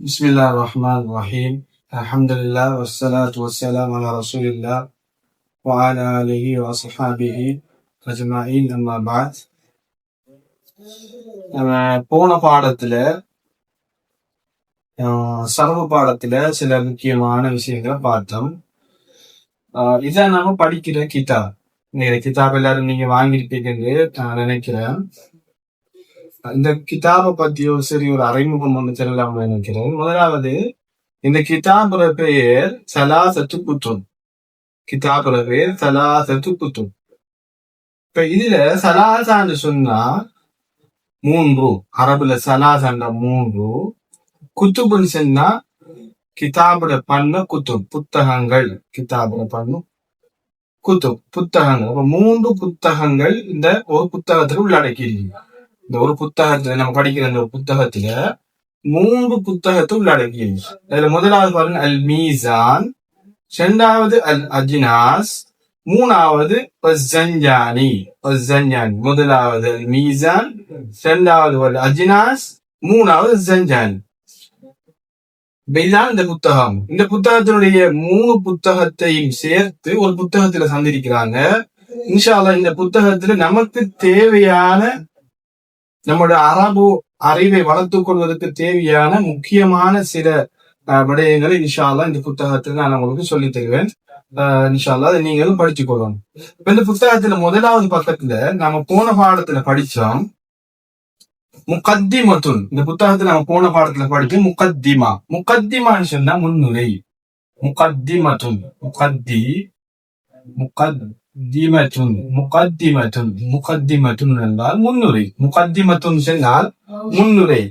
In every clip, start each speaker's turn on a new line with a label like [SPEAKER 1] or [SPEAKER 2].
[SPEAKER 1] بسم الله الرحمن الرحيم. الحمد لله والصلاة والسلام على رسول الله وعلى آله وأصحابه أجمعين. أما بعد. நம்ம போன பாடத்துல சர்வ பாடத்துல சில முக்கியமான விஷயங்களை பார்த்தோம். இதான் நம்ம படிக்கிற கிதாப். இந்த கிதாப் எல்லாரும் நீங்க வாங்கியிருப்பீங்கன்னு நான் நினைக்கிறேன். இந்த கிதாபை பத்தி ஒரு அறிமுகம் ஒன்று தெரியலாம்னு நினைக்கிறேன். முதலாவது, இந்த கிதாபுல பெயர் சலாசத்து குத்தும். கிதாபுல பேர் சலாசத்து குத்தும். இப்ப இதுல சலாசான்னு சொன்னா மூன்று, அரபுல சலாசாண்ட மூன்று, குத்துபுன்னு சொன்னா கிதாபுல பண்ண குத்தும் புத்தகங்கள், கிதாபுல பண்ணும் குத்தும் புத்தகங்கள். அப்ப மூன்று புத்தகங்கள் இந்த ஒரு புத்தகத்துல உள்ளடக்கியிருக்கு. இந்த ஒரு புத்தகத்துல நம்ம படிக்கிற இந்த புத்தகத்துல மூன்று புத்தகத்தை உள்ளடக்கியிருக்கு. அதுல முதலாவது பாருங்க அல் மீசான், இரண்டாவது அல் அஜ்னாஸ், மூணாவது ஜஞ்சானி. முதலாவது அல் மீசான், இரண்டாவது அல் அஜ்னாஸ், மூணாவது ஜஞ்சானி. இதுதான் இந்த புத்தகம். இந்த புத்தகத்தினுடைய மூணு புத்தகத்தையும் சேர்த்து ஒரு புத்தகத்துல சந்திருக்கிறாங்க. இன்ஷா அல்லாஹ் இந்த புத்தகத்துல நமக்கு தேவையான, நம்மளோட அரபு அறிவை வளர்த்துக் கொள்வதற்கு தேவையான முக்கியமான சில விடயங்களை இன்ஷா அல்லாஹ் இந்த புத்தகத்துல நான் உங்களுக்கு சொல்லித் தருவேன். இன்ஷா அல்லாஹ் அதை நீங்களும் படிச்சுக் கொள்ளணும். இப்ப இந்த புத்தகத்துல முதலாவது பக்கத்துல நாம போன பாடத்துல படிச்சோம் முகத்திமத்துன். இந்த புத்தகத்துல நம்ம போன பாடத்துல படிச்சோம் முகத்திமா. முகத்திமான்னு சொன்னா முன்னுரை. முகத்திமத்துன், முகத்திமத்துன் என்றால் முன்னுரை. முகத்திமத்துன் சொன்னால் முன்னுரை.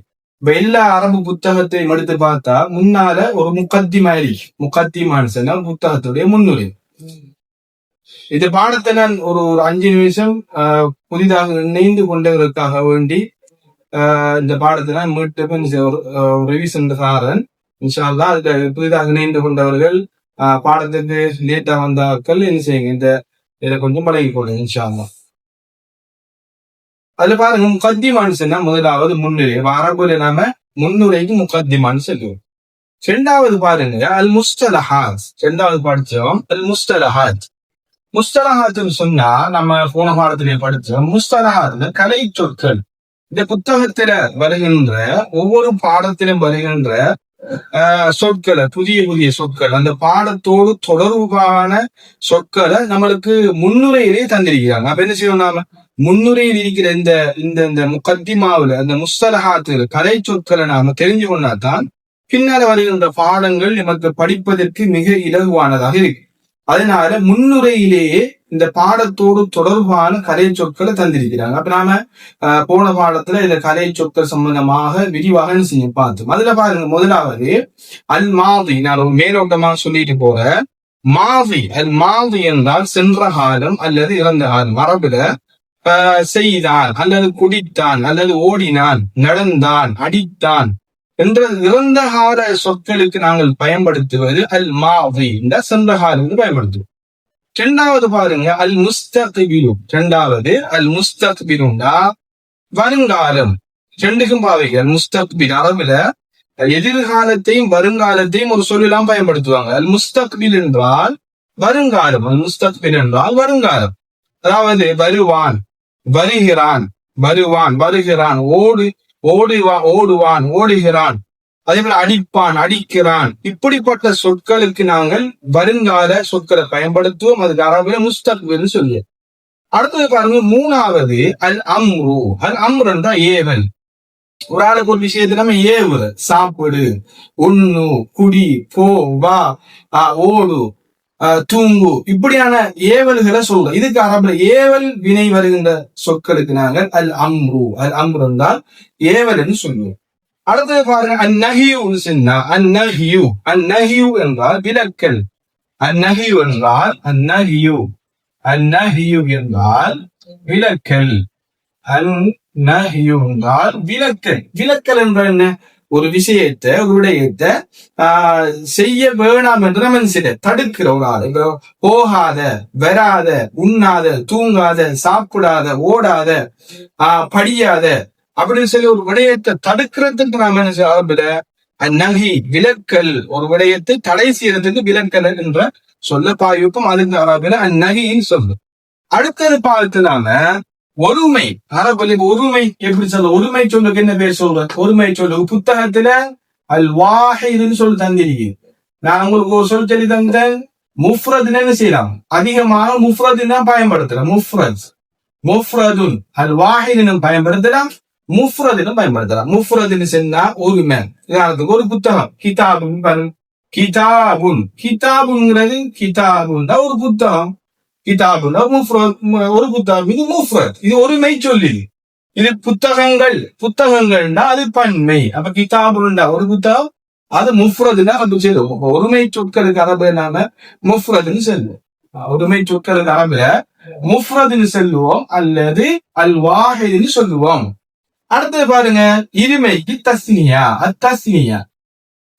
[SPEAKER 1] எல்லா அரபு புத்தகத்தையும் எடுத்து பார்த்தா முன்னால ஒரு முகத்திமான்னு சொன்னால் புத்தகத்துடைய முன்னுரை. இந்த பாடத்தை நான் ஒரு 5 நிமிஷம் புதிதாக இணைந்து கொண்டதற்காக வேண்டி இந்த பாடத்தை நான் மீட்டு ரிவிஷன் சாரன். இன்ஷா அல்லாஹ் அதுல புதிதாக இணைந்து கொண்டவர்கள் பாடத்துக்கு லேட்டா வந்தாக்கள் என்ன செய்யுங்க, இந்த இதை கொஞ்சம் பழகி கொள்ளுங்க இன்ஷா அல்லாஹ். அதுல பாருங்க முகத்திமான்னு சொன்னா முதலாவது முன்னுரை. அரபுல நாம முன்னுரைக்கு முகத்திமான்னு சொல்லுவோம். இரண்டாவது பாருங்க அல் முஸ்தலஹாத். இரண்டாவது படிச்சோம் அல் முஸ்தலஹாத். முஸ்தலஹாத்னு சொன்னா நம்ம போன பாடத்திலே படிச்சோம் முஸ்தலஹாத்ல கலை சொற்கள். இந்த புத்தகத்துல வருகின்ற ஒவ்வொரு பாடத்திலும் வருகின்ற சொற்களை, புதிய புதிய சொற்கள், அந்த பாடத்தோடு தொடர்பான சொற்களை நம்மளுக்கு முன்னுரையிலே தந்திருக்கிறாங்க. அப்ப என்ன செய்யணும், நாம முன்னுரையில் இருக்கிற இந்த இந்த முகத்திமாவுல அந்த முஸ்தலஹாத்துல கலை சொற்களை நாம தெரிஞ்சு கொண்டாதான் பின்னால வருகின்ற பாடங்கள் நமக்கு படிப்பதற்கு மிக இலகுவானதாக இருக்கு. அதனால முன்னுரையிலேயே இந்த பாடத்தோடு தொடர்பான கலை சொற்களை தந்திருக்கிறாங்க. அப்ப நாம போன பாடத்துல இந்த கலை சொற்கள் சம்பந்தமாக விரிவாக செய்ய பார்த்தோம். அதுல பாருங்க முதலாவது அல் மாதி. நான் ஒரு மேலோட்டமாக சொல்லிட்டு போறேன். மாதி, அல் மாதி என்றால் சென்ற காலம் அல்லது இறந்த காலம். அரபுல செய்தான் அல்லது குடித்தான் அல்லது ஓடினான், நடந்தான், அடித்தான் என்ற இறந்த கால சொற்களுக்கு நாங்கள் பயன்படுத்துவது அல் மாதி என்ற சென்ற காலம் என்று பயன்படுத்துவோம். இரண்டாவது பாருங்க அல் முஸ்தக்பிரு. இரண்டாவது அல் முஸ்தக்பிருண்டா வருங்காலம். ரெண்டுக்கும் பாவைகள். முஸ்தக்பிர் அரபுல எதிர்காலத்தையும் வருங்காலத்தையும் ஒரு சொல்லலாம் பயன்படுத்துவாங்க. அல் முஸ்தக்பிர் என்றால் வருங்காலம், அல் முஸ்தக்பிர் என்றால் வருங்காலம். அதாவது வருவான், வருகிறான், வருகிறான், ஓடுவான், ஓடுகிறான். அதே போல அடிப்பான், அடிக்கிறான். இப்படிப்பட்ட சொற்களுக்கு நாங்கள் வருங்கால சொற்களை பயன்படுத்துவோம். அதுக்கு அரபுல முஸ்தக்பிர்னு சொல்லி. அடுத்தது பாருங்க மூணாவது அல் அம்ரு. அல் அம்ரு என்றா ஏவல். ஒரு ஆளுக்கு ஒரு விஷயத்த நம்ம ஏவுற, சாப்பிடு, உண்ணு, குடி, போ, வா, ஓடு, தூங்கு, இப்படியான ஏவல்களை சொல்றோம். இதுக்கு அரபுல ஏவல் வினை வருகின்ற சொற்களுக்கு நாங்கள் அல் அம்ரு. அல் அம்ரு என்றால் ஏவல் என்று சொல்லுவோம். அடுத்தது பாருங்க அந்நஹியு சொன்னா அந்நஹியு. அந்நஹியு என்றால் விலக்கல். அந்நஹியு என்றால் அந்நஹியு என்றால் விலக்கல். அந்நஹியு என்றால் விலக்கல். விலக்கல் என்றால் என்ன, ஒரு விஷயத்தை, ஒரு விடயத்தை செய்ய வேணாம் என்று நம்ம தடுக்கிற ஒரு ஆள். இப்போ போகாத, வராத, உண்ணாத, தூங்காத, சாப்பிடாத, ஓடாத, படியாத அப்படின்னு சொல்லி ஒரு விடயத்தை தடுக்கிறதுக்கு நாம என்ன அரபுல அந்நகி விலக்கல், ஒரு விடயத்தை தடை செய்யறதுக்கு விலக்கல் என்ற சொல்ல பாய்வுக்கும் அதுக்கு அரபில அந்நகின்னு சொல்லு. அடுத்தது பார்த்து நாம ஒருமை, அரபுல ஒருமை எப்படி சொல்ல, ஒருமை சொல்லுக்கு என்ன பேர் சொல்ற, ஒருமை சொல்லு புத்தகத்துல அல் வாஹிதுன்னு சொல்லி தந்திருக்கு. நான் உங்களுக்கு ஒரு சொல் சொல்லி தந்தேன். முஃப்ரதுன்னு என்ன செய்யலாம், அதிகமாக முஃப்ரதுன்னு தான் பயன்படுத்தலாம். முஃப்ரதுன் அல் வாஹிதுன்னு பயன்படுத்தலாம், முஃப்ரதுன்னு பயன்படுத்தலாம். முஃப்ரதுன்னு சொன்னா ஒருமை. உதாரணத்துக்கு ஒரு புத்தகம் கிதாபுன், கிதாபுங்கிறது கிதாபுன் தான் ஒரு புத்தகம், கிதாபுன்னா ஒரு புத்தகம், இது முஃப்ரத், இது ஒருமை சொல்லி. இது புத்தகங்கள்னா அது பன்மை. அப்ப கிதாபுன்னா ஒரு புத்தகம், அது முஃப்ரதுன்னா அது சொல்லுவோம். ஒருமை சொற்களுக்கு அரபு நாம முஃப்ரதுன்னு சொல்லுவோம். ஒருமை சொற்களுக்கு அரபுல முஃப்ரதுன்னு சொல்லுவோம் அல்லது அல் வாஹிதுன்னு சொல்லுவோம். அடுத்தது பாருங்க, இருமைக்கு தஸ்னியா, அத்தஸ்னியா,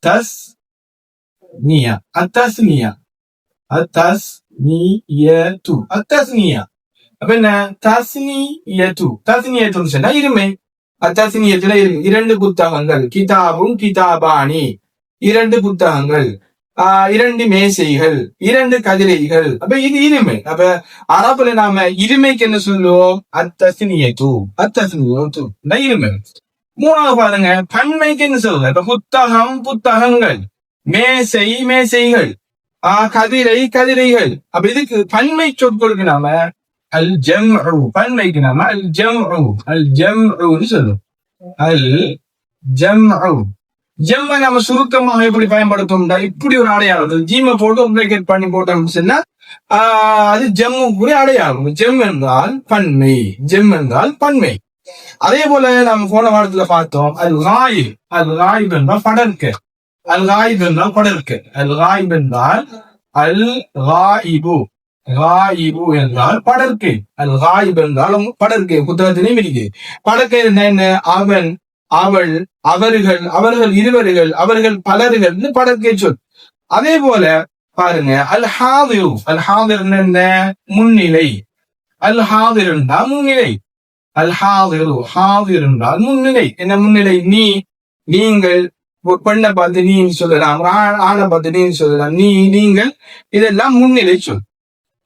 [SPEAKER 1] தஸ்னியா, அத்தஸ்னியா, அத்தஸ்னியது, அத்தஸ்னியா. அப்ப என்ன, தஸ்னியத்துன்னு சொன்னா இருமை. அத்தஸ்னியத்துல இரண்டு புத்தகங்கள், கிதாபும் கிதாபானி, இரண்டு புத்தகங்கள், இரண்டு மேசைகள், இரண்டு கதிரைகள். அப்ப இது இருமை. அப்ப அரபுல நாம இருமைக்கு என்ன சொல்லுவோம், அத்தஸ்னியது, அத்தஸ்னியது இருமை. மூணாவது பாருங்க, பன்மைக்கு என்ன சொல்லுங்க. இப்ப புத்தகம் புத்தகங்கள், மேசை மேசைகள், கதிரை கதிரைகள். அப்ப இதுக்கு பன்மை சொற்களுக்கு நாம அல் ஜம்உ, பன்மைக்கு நாம அல் ஜம்உ, அல் ஜம்உன்னு சொல்லுவோம். அல் ஜம்உ. ஜம்ம நாம சுருக்கமாக எப்படி பயன்படுத்தோம்டா, இப்படி ஒரு அடையாளம் ஜீம போட்டு பிரேக்கெட் பண்ணி போட்டோம்னு சொன்னா அது ஜம்முக்குரிய அடையாளம். ஜெம் என்றால் பன்மை, ஜெம் என்றால் பன்மை. அதே போல நம்ம போன வாரத்துல பார்த்தோம் அல் காயிப், அல் காயிப் என்றால் படர்க்க, அல் காயிப் என்றால் படர்க்க, அல் காயிப் என்றால் அல் காயிபு, காயிபு என்றால் படர்க்கை, அல் காயிப் என்றால் படர்க்கை. புத்தகத்திலையும் இருக்கு. படர்க்கை என்ன, அவன் அவள் அவர்கள் அவர்கள் இருவர்கள் அவர்கள் பலர்கள் படர்க்கை சொல். அதே போல பாருங்க அல் ஹாதிரு, அல் ஹாதிர் என்ன, முன்னிலை, அல் ஹாதிர் என்றால் முன்னிலை, அல் ஹாதிரு, ஹாதிர் என்றால் முன்னிலை. என்ன முன்னிலை, நீங்கள் பெண்ணை பார்த்து நீ சொல்லலாம், ஆணை பார்த்து நீ சொல்லலாம், நீங்கள், இதெல்லாம் முன்னிலை சொல்.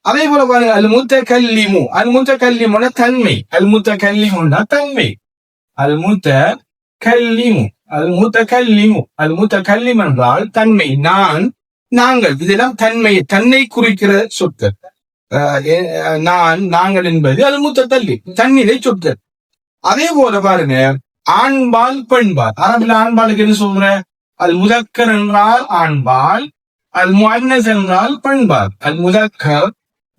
[SPEAKER 1] அதே போல பாருங்க அல் முத்தகல்லிமு, அல் முத்தகல்லிமுன தன்மை, அல் முத்தகல்லிமுன்னா தன்மை, அல் முத்தகல்லிமு, அல் முத்தகல்லிமு, அல் முத்தகல்லிம் என்றால் தன்மை, நான் நாங்கள், இதெல்லாம் தன்மை, தன்னை குறிக்கிற சொற்கள். நாங்கள் என்பது அல் முத்தகல்லி, தன்னிலை சொற்கள். அதே போல பாருங்க ஆண்பால் பெண்பால், அரபில் ஆண்பாலுக்கு என்ன சொல்ற, அல் முதக்கர் என்றால் ஆண்பால், அல் முஅன்னஸ் என்றால் பெண்பால். அல் முதக்கர்,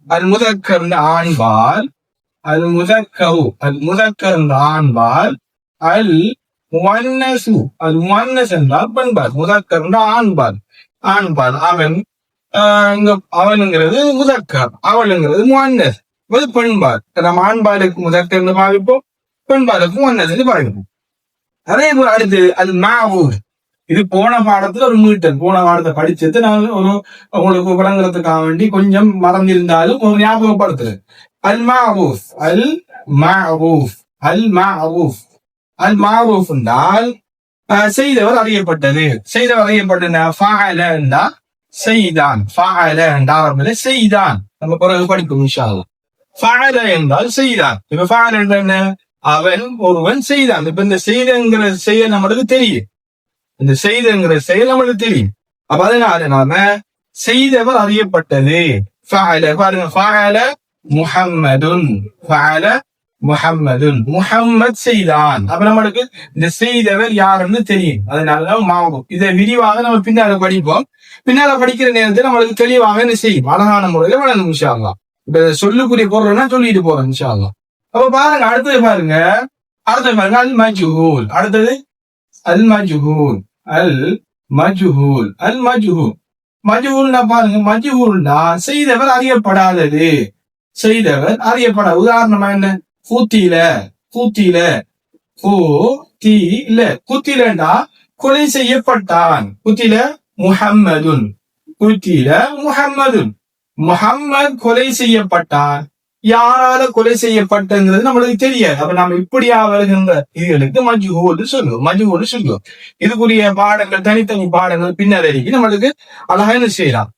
[SPEAKER 1] அல் முதக்கர் ஆண்பால், அல் முதக்கரு, அல் முதக்கர் ஆண்பால், அல் முஅன்னசு, அல் முஅன்னஸ் என்றால் பெண்பால். முதக்கர் ஆண்பால், ஆண்பால். அவன், அவனுங்கிறது முதக்கர், அவளுங்கிறது முஅன்னஸ், அது பெண்பால். நம்ம ஆண்பாலுக்கு முதக்கர் பாவிப்போம், பெண்பாலுக்கு முஅன்னஸ் பாவிப்போம். அதே போல அடுத்து அல் மஅரூஃப். இது போன பாடத்துல ஒரு மீட்டர், போன பாடத்தை படிச்சது நான் ஒரு உங்களுக்கு விளங்குறதுக்காக வேண்டி கொஞ்சம் மறந்திருந்தாலும் ஒரு ஞாபகப்படுத்துறேன். அல் மஅரூஃப், அல் மஅரூஃப், அல் மஅரூஃப், அல் மஅரூஃப் என்றால் செய்தவர் அறியப்பட்டது, செய்தவர் அறியப்பட்டது. ஃபஅல என்றால் செய்தான், ஃபஅல என்றால் செய்தான். நம்ம பிறகு படிப்போம் இன்ஷா அல்லாஹ். ஃபஅல என்றால் செய்தான். இப்ப ஃபஅல என்றால் என்ன, அவன் ஒருவன் செய்தான். இப்ப இந்த செய்தங்கிற செயல் நம்மளுக்கு தெரியும், இந்த செய்தங்கிற செயல் நம்மளுக்கு தெரியும். அப்ப அதனால நாம செய்தவர் அறியப்பட்டது. ஃபஅல பாருங்க, ஃபஅல முஹம்மதுன், ஃபஅல முஹம்மதுன், முஹம்மத் செய்தான். அப்ப நம்மளுக்கு இந்த செய்தவர் யாருன்னு தெரியும். அதனாலதான் மாவும். இதை விரிவாக நம்ம பின்னால படிப்போம். பின்னால படிக்கிற நேரத்தில் நம்மளுக்கு தெளிவாக என்ன செய்யும், அழகான முறையில வளரும் இன்ஷா அல்லாஹ். இப்ப சொல்லுக்குரிய பொருள்னா சொல்லிட்டு போறோம் இன்ஷா அல்லாஹ். அப்ப பாருங்க அடுத்தது பாருங்க, அடுத்தது பாருங்க அல் மஜ்ஹூல். அடுத்தது அல் மஜ்ஹூல், அல் மஜ்ஹூல், அல் மஜ்ஹூல். மஜ்ஹூல்னா பாருங்க, மஜ்ஹூல்னா செய்தவர் அறியப்படாதது, செய்தவர் அறியப்படாத. உதாரணமா என்ன, கூத்தில, கூத்தில, கூத்தில, கூத்திலண்டா கொலை செய்யப்பட்டான். குத்தில முஹம்மதுன், குத்தில முஹம்மதுன், முஹம்மத் கொலை செய்யப்பட்டான். யாரால கொலை செய்யப்பட்டங்கிறது நம்மளுக்கு தெரியாது. அப்ப நம்ம இப்படியா வருகின்ற இதுகளுக்கு மஜ்ஹூல் சொல்லுவோம். இதுக்குரிய பாடங்கள், தனித்தனி பாடங்கள் பின்னர் நம்மளுக்கு அழகா என்ன செய்யலாம்,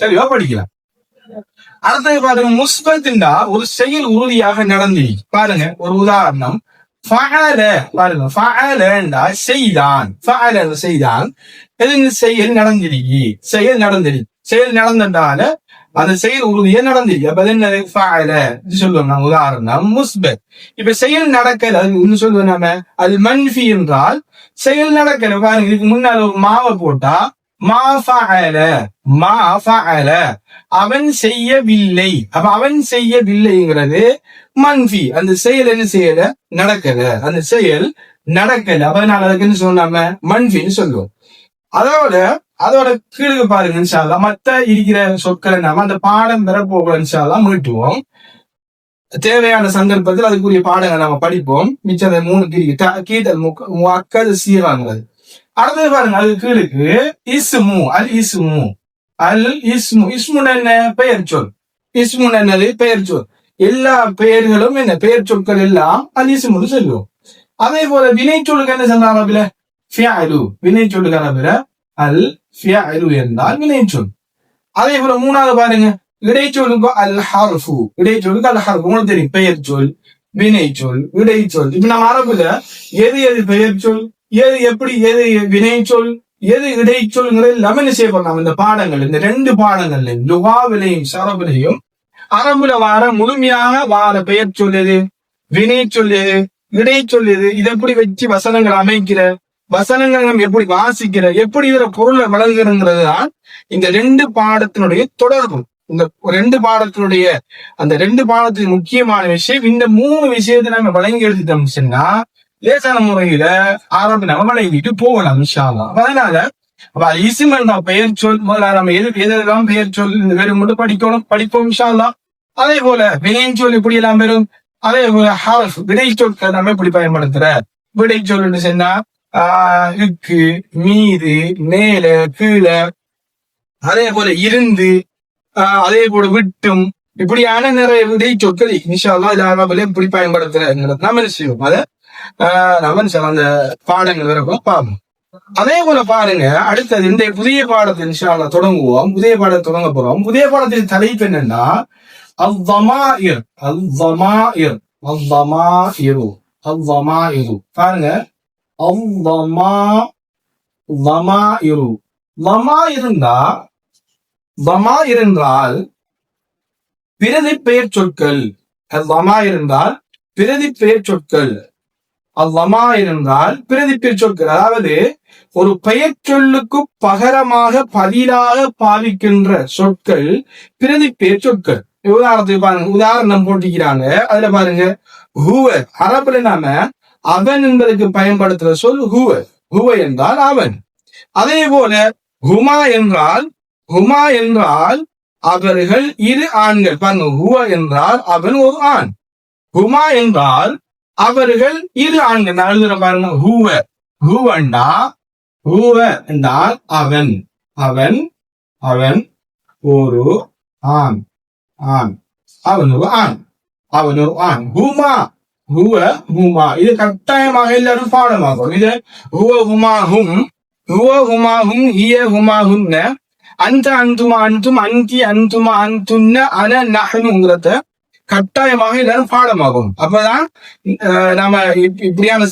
[SPEAKER 1] தெளிவா படிக்கலாம். அடுத்தது பாருங்க, முஸ்பத்னா ஒரு செயல் உறுதியாக நடந்திருக்கு. பாருங்க ஒரு உதாரணம், பாருங்க செய்தான், செயல் நடந்திருக்கு. செயல் நடந்ததால அந்த செயல் உறுதியா நடந்திருக்கு. அப்ப என்ன சொல்லுவோம் உதாரணம் முஸ்பத். இப்ப செயல் நடக்கல சொல்லுவோம் நம்ம அது மன்ஃபி என்றால் செயல் நடக்கல. பாருங்க இதுக்கு முன்னால ஒரு மாவை போட்டா அவன் செய்யவில்லை. அப்ப அவன் செய்யவில்லைங்கிறது மன்ஃபி. அந்த செயல் என்ன செய்யல, நடக்கல. அந்த செயல் நடக்கல. அதனால அதுக்கு என்ன சொன்னாம மன்ஃபின்னு சொல்லுவோம். அதோட கீழே பாருங்க இன்ஷால்லா மத்த இருக்கிற சொற்களை நாம அந்த பாடம் பெற போகிறோம் இன்ஷால்லா மீட்டுவோம். தேவையான சந்தர்ப்பத்தில் அதுக்குரிய பாடங்களை நம்ம படிப்போம். மிச்சம் 3 கீதல் சீரானது. அடுத்தது பாருங்க அது கீழுக்கு இஸ்மு என்ன, பெயர் சொல். இஸ்முன் என்னது, பெயர் சொல். எல்லா பெயர்களும் என்ன, பெயர் சொற்கள் எல்லாம் அல் இஸ்முன்னு சொல்லுவோம். அதே போல வினை சொல்லுக்கு என்ன சொல்றாங்க, ஃபிஅலு. வினை சொல்லுக்கு அரபில அல் ஃபிஅலு என்றால் வினை சொல். அதே போல 3வது பாருங்க இடைச்சொல்லுக்கு அல் ஹர்ஃபு. இடைச்சொல்லுக்கு அல் ஹர்ஃபு. உங்களுக்கு தெரியும் பெயர் சொல், வினை சொல், இடைச்சொல். இப்ப நம்ம அரபுல எது பெயர் சொல், எது வினை சொல், எது இடைச்சொல்கள் எல்லாமே என்ன செய்யப்படலாம். இந்த பாடங்கள், இந்த 2 பாடங்கள்லையும் லுகாவிலையும் சரபிலையும் அரபுல வார முழுமையாக வார பெயர் சொல்லுது, வினை சொல்லுது, இடை சொல்லுது, இதை எப்படி வச்சு வசனங்கள் அமைக்கிற, வசனங்கள் நம்ம எப்படி வாசிக்கிற, எப்படி இதுல பொருளை வழங்குறதுங்கிறது தான் இந்த 2 பாடத்தினுடைய தொடர்பு. இந்த 2 பாடத்தினுடைய அந்த 2 பாடத்தின் முக்கியமான விஷயம். இந்த 3 விஷயத்தை நம்ம வழங்கி எடுத்துட்டோம் சொன்னா லேசான முறையில ஆரம்பி நம்ம வழங்கிட்டு போகலாம் இன்ஷா அல்லாஹ். அதனால இஸ்ம் பெயர் சொல் முதல்ல நம்ம எதெல்லாம் பெயர் சொல் வெறும் மட்டும் படிப்போம் இன்ஷா அல்லாஹ். அதே போல வினை சொல் இப்படி எல்லாம் பெறும். அதே போல ஹர்ஃப் விடை சொற்கள் நம்ம எப்படி பயன்படுத்துற, விடை சொல் சொன்னா இக்கு, மீது, மேல, கீழே, அதே போல இருந்து, அதே போல விட்டும், இப்படியான நிறைய விடை சொற்கள் இன்ஷா அல்லாஹ் எல்லாரும் எப்படி பயன்படுத்துற நம்ம என்ன செய்வோம், அதை நம்ம அந்த பாடங்கள் வரப்போ பார்ப்போம். அதே போல பாருங்க அடுத்தது இந்த புதிய பாடத்தை இன்ஷா அல்லாஹ் தொடங்குவோம். புதிய பாடத்தை தொடங்க போறோம். புதிய பாடத்தின் தலைப்பு என்னன்னா பாருங்க இருந்தால் பிரதி பெயர் சொற்கள். இருந்தால் பிரதி பெயர் சொற்கள். இருந்தால் பிரதி பெயர் சொற்கள், அதாவது ஒரு பெயர் சொல்லுக்கு பகரமாக பதிலாக பாவிக்கின்ற சொற்கள் பிரதி பெயர் சொற்கள். உதாரணத்துக்கு பாருங்க, உதாரணம் போட்டிக்கிறாங்க. அதுல பாருங்க ஹுவ, அரபுல நாம அவன் என்பதற்கு பயன்படுத்துற சொல் ஹுவ. ஹுவ என்றால் அவன். அதே போல ஹுமா என்றால் அவர்கள் 2 ஆண்கள். பாருங்க ஹுவ என்றால் அவன் ஒரு ஆண், ஹுமா என்றால் அவர்கள் 2 ஆண்கள். நான் எழுதுற பாருங்க ஹுவ என்றால் அவன் ஒரு ஆண், அவன் ஒரு ஆண். ஹுமா இது கட்டாயமாக எல்லாரும் பாடமாகும். இது ஹிய ஹுமா ஹுன்ன, அந்த அந்துமா அந்தும், அந்தி அந்துமா அந்துன்ன, அன நஹ்னுங்கிறத கட்டாயமாக எல்லாரும் பாடமாகும். அப்பதான் நாம இப்படியான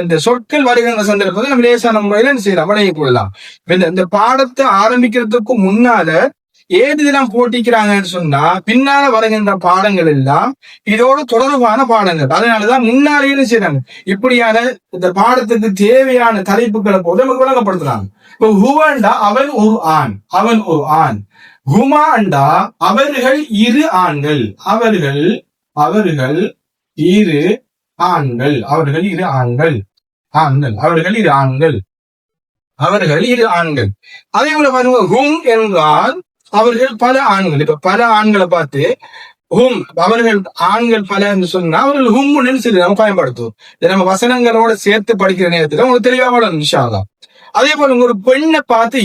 [SPEAKER 1] இந்த சொற்கள் வருகின்ற சந்தர்ப்பத்தில் நம்ம லேசான முறையில என்ன செய்யலாம், வழங்கிக் கொள்ளலாம். இந்த பாடத்தை ஆரம்பிக்கிறதுக்கு முன்னால இதெல்லாம் போட்டிக்கிறாங்கன்னு சொன்னா பின்னால வருகின்ற பாடங்கள் எல்லாம் இதோட தொடர்பான பாடங்கள். அதனாலதான் முன்னாலேயே செய்யறாங்க இப்படியான இந்த பாடத்துக்கு தேவையான தலைப்புகளை போட்டு நமக்கு வழங்கப்படுத்துறாங்க. இப்போ ஹுவண்டா அவன் ஒரு ஆண், ஹுமா அண்டா அவர்கள் 2 ஆண்கள், அவர்கள் 2 ஆண்கள். அதே போல பாருங்க ஹும் என்றால் அவர்கள் பல ஆண்கள். இப்ப பல ஆண்களை பார்த்து ஹும், அவர்கள் ஆண்கள் பல என்று சொன்னா அவர்கள் ஹும்னு சொல்லி நம்ம பயன்படுத்துவோம். இதை நம்ம வசனங்களோட சேர்த்து படிக்கிற நேரத்துல உங்களுக்கு தெளிவா வளரும் இன்ஷா அல்லாஹ். அதே போல ஒரு பெண்ணை பார்த்து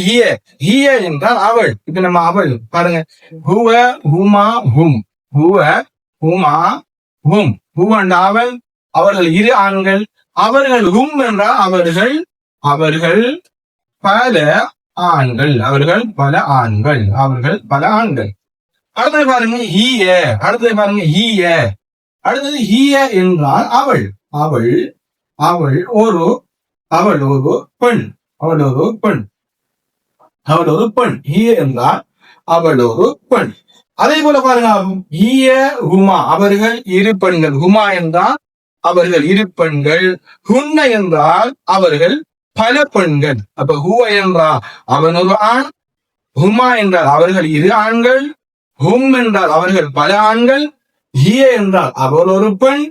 [SPEAKER 1] ஹிய என்றால் அவள். இப்ப நம்ம அவள் பாருங்க ஹுவ, ஹுமா, ஹும். ஹுவ ஹுமா ஹும். ஹுவ என்ற அவன், அவர்கள் இரு ஆண்கள். அவர்கள் ஹும் என்றால் அவர்கள், அவர்கள் பல ஆண்கள், அவர்கள் பல ஆண்கள், அவர்கள் பல ஆண்கள். அடுத்தது பாருங்க ஹீய. அடுத்தது பாருங்க ஹீய. அடுத்தது ஹீய என்றால் அவள், அவள், அவள் ஒரு, அவள் ஒரு பெண், அவள் ஒரு பெண், அவள் ஒரு பெண். ஹீய என்றால் அவள் ஒரு பெண். அதே போல பாருங்க ஹீய ஹுமா, அவர்கள் இரு பெண்கள். ஹுமா என்றால் அவர்கள் இரு பெண்கள். ஹுன்ன என்றால் அவர்கள் பல பெண்கள். அப்ப ஹுவ என்றால் அவன் ஒரு ஆண், ஹுமா என்றால் அவர்கள் இரு ஆண்கள், ஹும் என்றால் அவர்கள் பல ஆண்கள், ஹிய என்றால் அவள் ஒரு பெண்,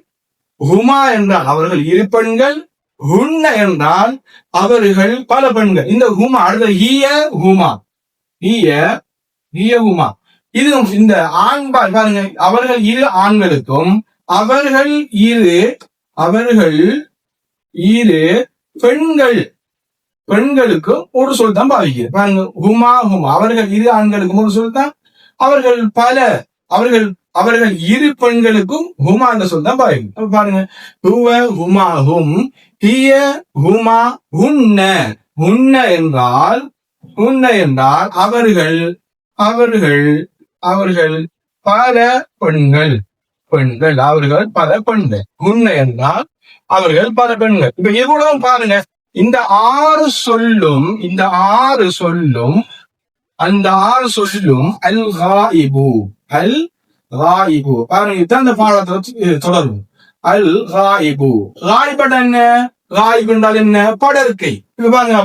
[SPEAKER 1] ஹுமா என்றால் அவர்கள் இரு பெண்கள், ஹுன்ன என்றால் அவர்கள் பல பெண்கள். இந்த ஹுமா அடுத்த ஹிய ஹுமா, ஹிய ஹிய ஹுமா. இது இந்த ஆண்பால் பாருங்க, அவர்கள் இரு ஆண்களுக்கும் அவர்கள் இரு, அவர்கள் இரு பெண்கள், பெண்களுக்கும் ஒரு சொல் தான் பாவிக்குது. பாருங்க ஹுமா ஹுமா, அவர்கள் இரு ஆண்களுக்கும் ஒரு சொல் தான், அவர்கள் பல, அவர்கள் அவர்கள் இரு பெண்களுக்கும் ஹுமா என்ற சொல் தான் பாவிக்கும். பாருங்க ஹுவ ஹுமா ஹும், ஹிய ஹுமா ஹுன்ன. ஹுன்ன என்றால், ஹுன்ன என்றால் அவர்கள், அவர்கள், அவர்கள் பல பெண்கள், பெண்கள், அவர்கள் பல பெண்கள். ஹுன்ன என்றால் அவர்கள் பல பெண்கள். இப்ப இவ்வளவு பாருங்க, இந்த ஆறு சொல்லும், இந்த ஆறு சொல்லும், அந்த ஆறு சொல்லும் அல் காயிபு, அல் காயிபு. பாருங்க இதுதான் இந்த பாடத்தை தொடரும். அல் காயிபு, காயிபட என்ன? காயிப் என்றால் என்ன? படற்கை. இப்ப பாருங்க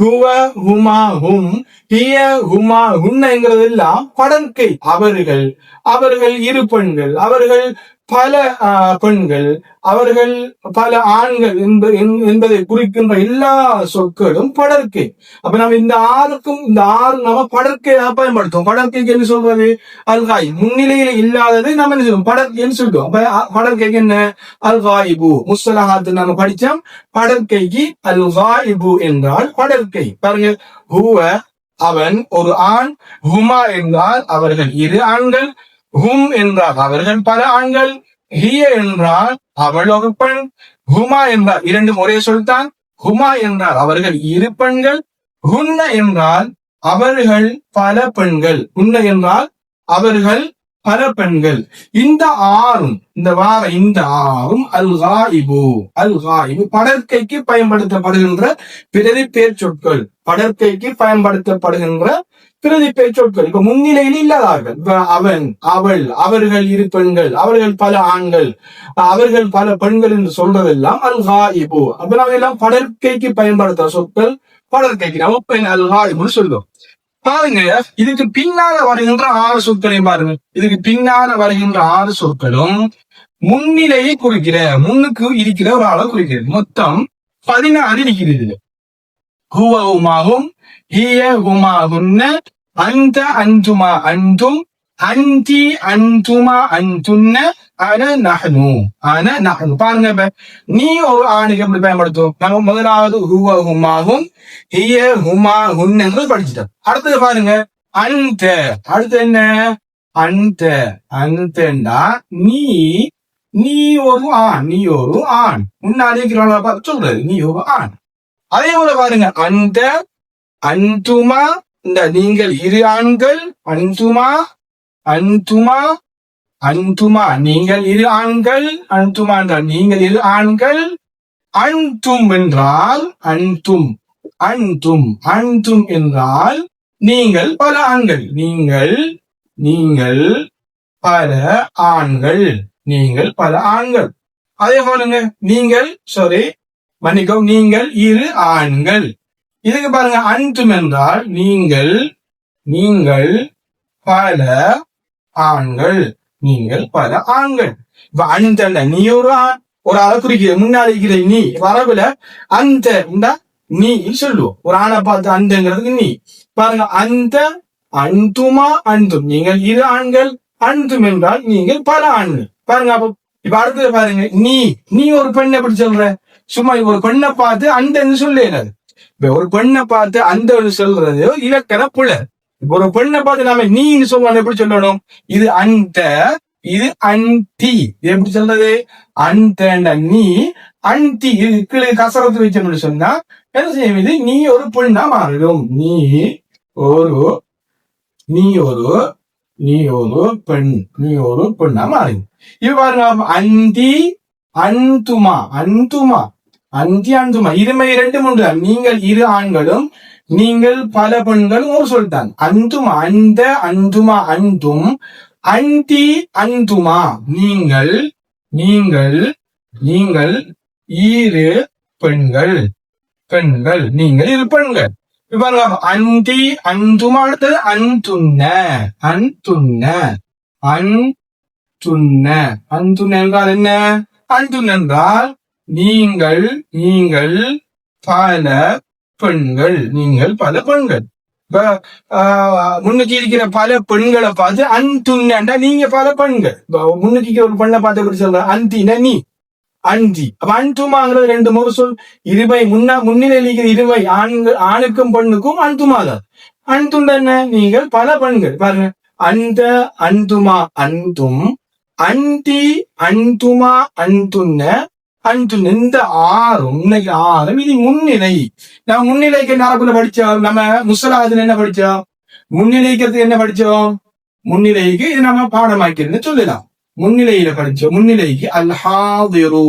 [SPEAKER 1] ஹுவ ஹுமா ஹும், ஹிய ஹுமா ஹுன்னங்கிறது எல்லாம் படற்கை. அவர்கள், அவர்கள் இரு பெண்கள், அவர்கள் பல பெண்கள், அவர்கள் பல ஆண்கள் என்பதை குறிக்கின்ற எல்லா சொற்களும் படற்கை. அப்ப நம்ம இந்த ஆறுக்கும், இந்த ஆறு நம்ம படற்கையாக பயன்படுத்துவோம். படற்கைக்கு என்ன சொல்றது? அல்காய். முன்னிலையில இல்லாததை நம்ம என்ன சொல்லுவோம்? படற்கைன்னு சொல்லுவோம். அப்ப படற்கைக்கு என்ன? அல்காயிபு. முஸ்தலஹாத்து நம்ம படிச்சோம். படற்கைக்கு அல்காயிபு என்றால் படற்கை. பாருங்க ஹுவ அவன் ஒரு ஆண், ஹுமா என்றால் அவர்கள் இரு ஆண்கள், ஹும் என்றால் அவர்கள் பல ஆண்கள், ஹிய என்றால் அவள் ஒரு பெண், ஹுமா என்றால் இரண்டும் ஒரே சொல்தான். ஹுமா என்றால் அவர்கள் இரு பெண்கள், ஹுன்ன என்றால் அவர்கள் பல பெண்கள், ஹுன்ன என்றால் அவர்கள் பல பெண்கள். இந்த ஆறும், இந்த வார இந்த ஆறும் அல் காயிபு, அல் காயிபு படற்கைக்கு பயன்படுத்தப்படுகின்ற பிரதி பேர் சொற்கள், படற்கைக்கு பயன்படுத்தப்படுகின்ற பிரதி பேர் சொற்கள். இப்ப முன்னிலையில் இல்லாதார்கள். இப்ப அவன், அவள், அவர்கள் இரு பெண்கள், அவர்கள் பல ஆண்கள், அவர்கள் பல பெண்கள் என்று சொல்றதெல்லாம் அல் காயிபு. அப்ப நம்ம எல்லாம் படற்கைக்கு பயன்படுத்த சொற்கள், படற்கைக்கு நம்ம அல் காயிபுன்னு சொல்லுவோம். பாருங்க இதுக்கு பின்னால வருகின்ற ஆறு சொற்களையும் பாருங்க. இதுக்கு பின்னால வருகின்ற ஆறு சொற்களும் முன்னிலையை குறிக்கிற, முன்னுக்கு இருக்கிற ஒரு ஆளை குறிக்கிறது. மொத்தம் 16 இருக்கிறது. ஹுவ ஹுமாஹும், ஹிய ஹுமாஹுன்ன, அந்த அன்துமா அன்தும், அன்தி அன்துமா அன்துன்ன, அன நஹ்னு, அன நஹ்னு. பாருங்க இப்ப நீ ஒரு ஆணுக்கு எப்படி பயன்படுத்தும்? நம்ம முதலாவது ஹுவ ஹுமாஹும், ஹிய ஹுமாஹுன்னு படிச்சுட்டோம். அடுத்தது பாருங்க அந்த, அடுத்து என்ன? அந்த, அந்தண்டா நீ, நீ ஒரு ஆண், நீ ஒரு ஆண். முன்னாடி பார்த்து சொல்றது நீ ஒரு ஆண். அதே போல பாருங்க அந்த, அன்துமா, இந்த நீங்கள் இரு ஆண்கள், அன்துமா, அன்துமா, அன்துமா நீங்கள் இரு ஆண்கள், அன்துமா என்றால் நீங்கள் இரு ஆண்கள், அன்தும் என்றால் அன்தும், அன்தும், அன்தும் என்றால் நீங்கள் பல ஆண்கள், நீங்கள், நீங்கள் பல ஆண்கள், நீங்கள் பல ஆண்கள். அதே போலுங்க நீங்கள், சாரி மன்னிக்கவும், நீங்கள் இரு ஆண்கள். இதுக்கு பாருங்க அன்தும் என்றால் நீங்கள், நீங்கள் பல ஆண்கள், நீங்கள் பல ஆண்கள். இப்ப அந்த நீ ஒரு ஆண், ஒரு ஆளை குறிக்கிற, முன்னாடி இருக்கிற நீ வரவுல அந்த நீ சொல்லுவோம். ஒரு ஆணை பார்த்து அந்தங்கிறதுக்கு நீ. பாருங்க அந்த, அன்துமா அன்தும் நீங்கள் இரு ஆண்கள், அன்தும் என்றால் நீங்கள் பல ஆண்கள். பாருங்க அப்ப இப்ப அடுத்தது பாருங்க நீ, நீ ஒரு பெண்ணை எப்படி சொல்ற? சும்மா ஒரு பெண்ணை பார்த்து அந்த சொல்ல. இப்ப ஒரு பெண்ணை பார்த்து அந்த சொல்றது இலக்கண புல. இப்ப ஒரு பெண்ணை பார்த்து நாம நீன்னு சொல்லுவாங்க எப்படி சொல்லணும்? இது அந்த, இது அன்தி. எப்படி சொல்றது? அந்த நீ, அன்தி கீழே கசரத்து வச்சோம்னு சொன்னா என்ன செய்யும்? இது நீ ஒரு பெண்ணா மாறிடும். நீ ஒரு நீ ஒரு நீ ஒரு பெண், நீ ஒரு பெண்ணா மாறிடும். இவ்வாறு அந்தி அந்துமா, அந்துமா, அந்தி அந்துமா, இருமை 2 3. நீங்கள் 2 ஆண்களும் நீங்கள் பல பெண்களும் ஒரு சொல்லிட்டாங்க. அந்துமா, அந்த அந்துமா, அந்தும், அந்தி அந்துமா, நீங்கள் நீங்கள் நீங்கள் 2 பெண்கள், பெண்கள், நீங்கள் 2 பெண்கள். பாருங்க, அந்தி அந்துமா, அடுத்தது அந்துன்ன, அந்துன்ன, அந்துன்ன. அந்துன்ன என்றால் என்ன? அந்துன்ன என்றால் நீங்கள் நீங்கள் பல பெண்கள், நீங்கள் பல பெண்கள். இப்ப முன்னுக்கு இருக்கிற பல பெண்களை பார்த்து அந்துன்னா நீங்க பல பெண்கள். முன்னுக்கு இருக்கிற ஒரு பெண்ணை பார்த்து எப்படி சொல்ற? அந்தின நீ, அந்தி. அப்ப அந்துமாங்கிறது 2 முறை சொல். இருமை முன்னிலையில் இருக்கிற இருமை ஆணுக்கும் பெண்ணுக்கும் அந்துமாதான். அந்துண்ட என்ன? நீங்கள் பல பெண்கள். பாருங்க, அந்த அந்துமா அந்தும், அந்தி அந்துமா அந்துன்ன அந்துன். இந்த 6ம் இன்னைக்கு 6ம் இது முன்னிலை. நம்ம முன்னிலைக்கு நாக்குள்ள படிச்சோம். நம்ம முஸ்தலஹாத்துல என்ன படிச்சோம்? முன்னிலைக்கிறதுக்கு என்ன படிச்சோம்? முன்னிலைக்கு இது நம்ம பாடமாக்கிறதுன்னு சொல்லலாம். முன்னிலையில படிச்சோம். முன்னிலைக்கு அல் ஹாதிரு,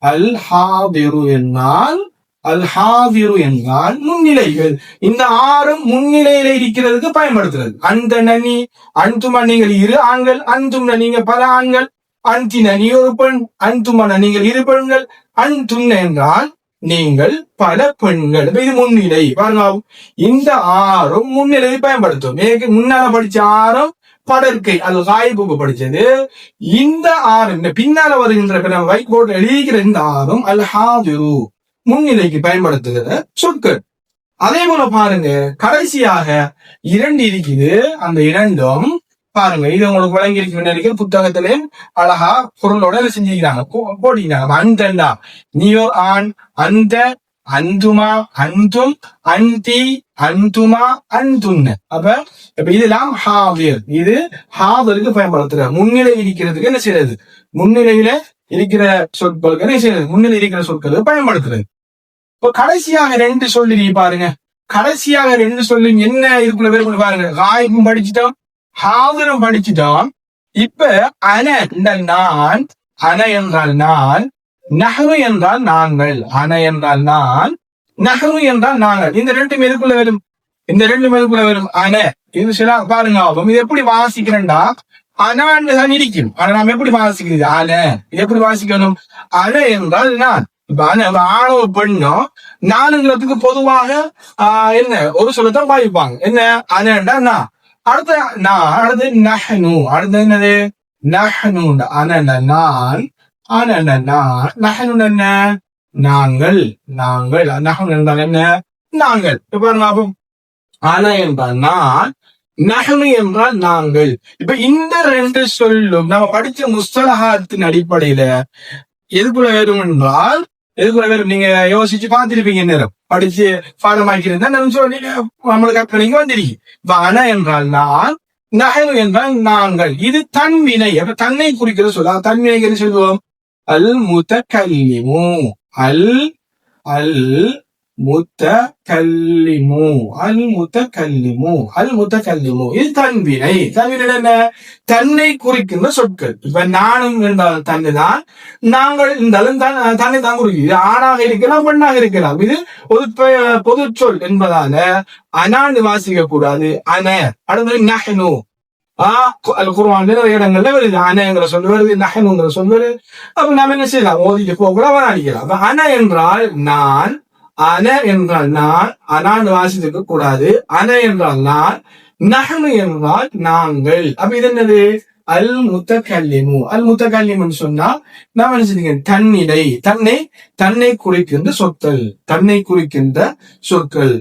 [SPEAKER 1] அல் ஹாதிரு என்றால், அல் ஹாதிரு என்றால் முன்னிலைகள். இந்த 6ம் முன்னிலையில இருக்கிறதுக்கு பயன்படுத்துறது. அந்த நனி அந்துமா நீங்கள் 2 ஆண்கள், அந்தும் நீங்க பல ஆண்கள், அந்தின நீ ஒரு பெண், அந்துமன நீங்கள் 2 பெண்கள், அந்துன்ன என்றால் நீங்கள் பல பெண்கள். இது முன்னிலை. பாருங்க, இந்த 6ம் முன்னிலையை பயன்படுத்தும். முன்னால படிச்ச 6ம் படற்கை, அது காய்புக்கு படிச்சது. இந்த 6 பின்னால வருகின்ற ஒயிட் போர்டு எழுதிக்கிற இந்த 6ம் அல் ஹாதிரு முன்னிலைக்கு பயன்படுத்துகிற சொற்கள். அதே போல பாருங்க, கடைசியாக 2 இருக்குது. அந்த 2ம் பாருங்க, இது உங்களுக்கு வழங்கி இருக்க புத்தகத்திலே அழகா பொருளோட செஞ்சுக்கிறாங்க, போட்டிக்கிறாங்க. அந்தண்டா நீ ஒரு ஆண், அந்த அந்துமா அந்தும், அந்தி அந்துமா அந்துன்னு. அப்ப இதெல்லாம் ஹாதிர். இது ஹாதிருக்கு பயன்படுத்துற. முன்னிலை இருக்கிறதுக்கு என்ன செய்யறது? முன்னிலையில இருக்கிற சொற்களுக்கு என்ன செய்யறது? முன்னிலை இருக்கிற சொற்களுக்கு பயன்படுத்துறது. இப்ப கடைசியாக 2 சொல்லி பாருங்க. கடைசியாக 2 சொல்லி என்ன இருக்குள்ள வேறு பாருங்க. காய்ப்பும் படிச்சுட்டோம், ஹாதிரும் படிச்சுட்டோம். இப்ப அன என்றால் நான், அன என்றால் நான், நஹ்ரு என்றால் நாங்கள். அன என்றால் நான், நஹ்ரு என்றால் நாங்கள். இந்த 2 எதுக்குள்ள வரும்? இந்த 2 எதுக்குள்ள வரும்? அன. இது சில பாருங்க, இது எப்படி வாசிக்கிறேன்டா? அனான்னு தான் இருக்கும். ஆனா நாம எப்படி வாசிக்கிறது? அன. இது எப்படி வாசிக்கணும்? அன என்றால் நான். இப்ப ஆணவ பெண்ணும் நானுங்கிறதுக்கு பொதுவாக என்ன ஒரு சொல்லத்தான் பாதிப்பாங்க. என்ன? அனண்டா நான். அடுத்த நான், அடுத்து நஹ்னு. அடுத்து என்னது? நஹ்னு. அனன நான், அனன நான், நஹ்னு என்ன? நாங்கள், நாங்கள். நஹ்னு என்றால் என்ன? நாங்கள். இப்ப அன என்றால் நான், நஹ்னு என்றால் நாங்கள். இப்ப இந்த 2 சொல்லும் நம்ம படிச்ச முஸ்தலஹாத்தின் அடிப்படையில எதுக்குள்ள வேறும் என்றால், எதுக்குள்ள வேறும் நீங்க யோசிச்சு பார்த்திருப்பீங்க. நேரம் படிச்சு பாடமாக்கிருந்தா நம்மளுக்கு கற்பனைக்கு வந்திருக்கு. இப்ப அன என்றால் நான், நஹ்னு என்றால் நாங்கள். இது தன்வினை. அப்ப தன்னை குறிக்கிறது சொல்ல. தன்வினைக்கு என்ன சொல்லுவோம்? அல் முதகல்லிமு, அல் அல் முத்தகல்லிமு, அல் முத்தகல்லிமு, அல் முத்தகல்லிமு. இது தன்வினை. தன்வினை என்ன? தன்னை குறிக்கின்ற சொற்கள். இப்ப நானும் என்றால் தன்னை தான், நாங்கள் இருந்தாலும் தன்னை தான் குறிக்கும். இது ஆணாக இருக்கலாம், பெண்ணாக இருக்கலாம். இது ஒரு பொது சொல் என்பதால அனான்னு வாசிக்க கூடாது. அன. அடுத்தது நஹ்னு. குர்ஆன்ல நிறைய இடங்கள்ல வருது அனங்கிற சொல் வருது, நஹ்னுங்கிற சொல் வருது. அப்ப நாம என்ன செய்யலாம்? ஓதிட்டு போக கூட வராடிக்கலாம். அப்ப அன என்றால் நான், அன என்றால் நான், அனான்னு வாசிக்க கூடாது. அன என்றால் நான், நஹ்னு என்றால் நாங்கள். அப்ப இது என்னது? அல் முத்தகல்லிமு. அல் முத்தகல்லிமுன்னு சொன்னா நாம என்ன செய்யுங்க? தன்னிலை, தன்னை குறிக்கின்ற சொற்கள், தன்னை குறிக்கின்ற சொற்கள்.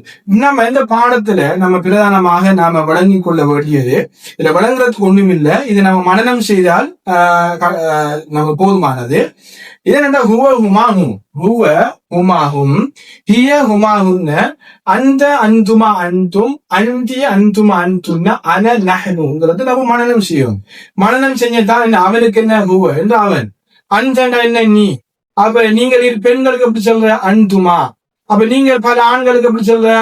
[SPEAKER 1] நம்ம இந்த பாடத்துல நம்ம பிரதானமாக நாம வழங்கிக் கொள்ள வேண்டியது, இதுல வழங்குறதுக்கு ஒண்ணும் இல்லை. இது நம்ம மனனம் செய்தால் நம்ம போதுமானது. இதென்ன ஹுவ ஹுமாஹும், ஹுவ ஹுமாஹும், ஹிய ஹுமாஹுன்ன, அந்த அந்துமா அந்தும், அந்தி அந்துமா அந்தும்னா அன நஹ்னுங்கிறது நம்ம மனனம் செய்யும். மனனம் செஞ்சதான் அவனுக்கு என்ன ஹுவ என்று அவன், அந்த என்ன நீ. அப்ப நீங்கள் பெண்களுக்கு எப்படி சொல்ற அந்துமா, அப்ப நீங்கள் பல ஆண்களுக்கு எப்படி சொல்ற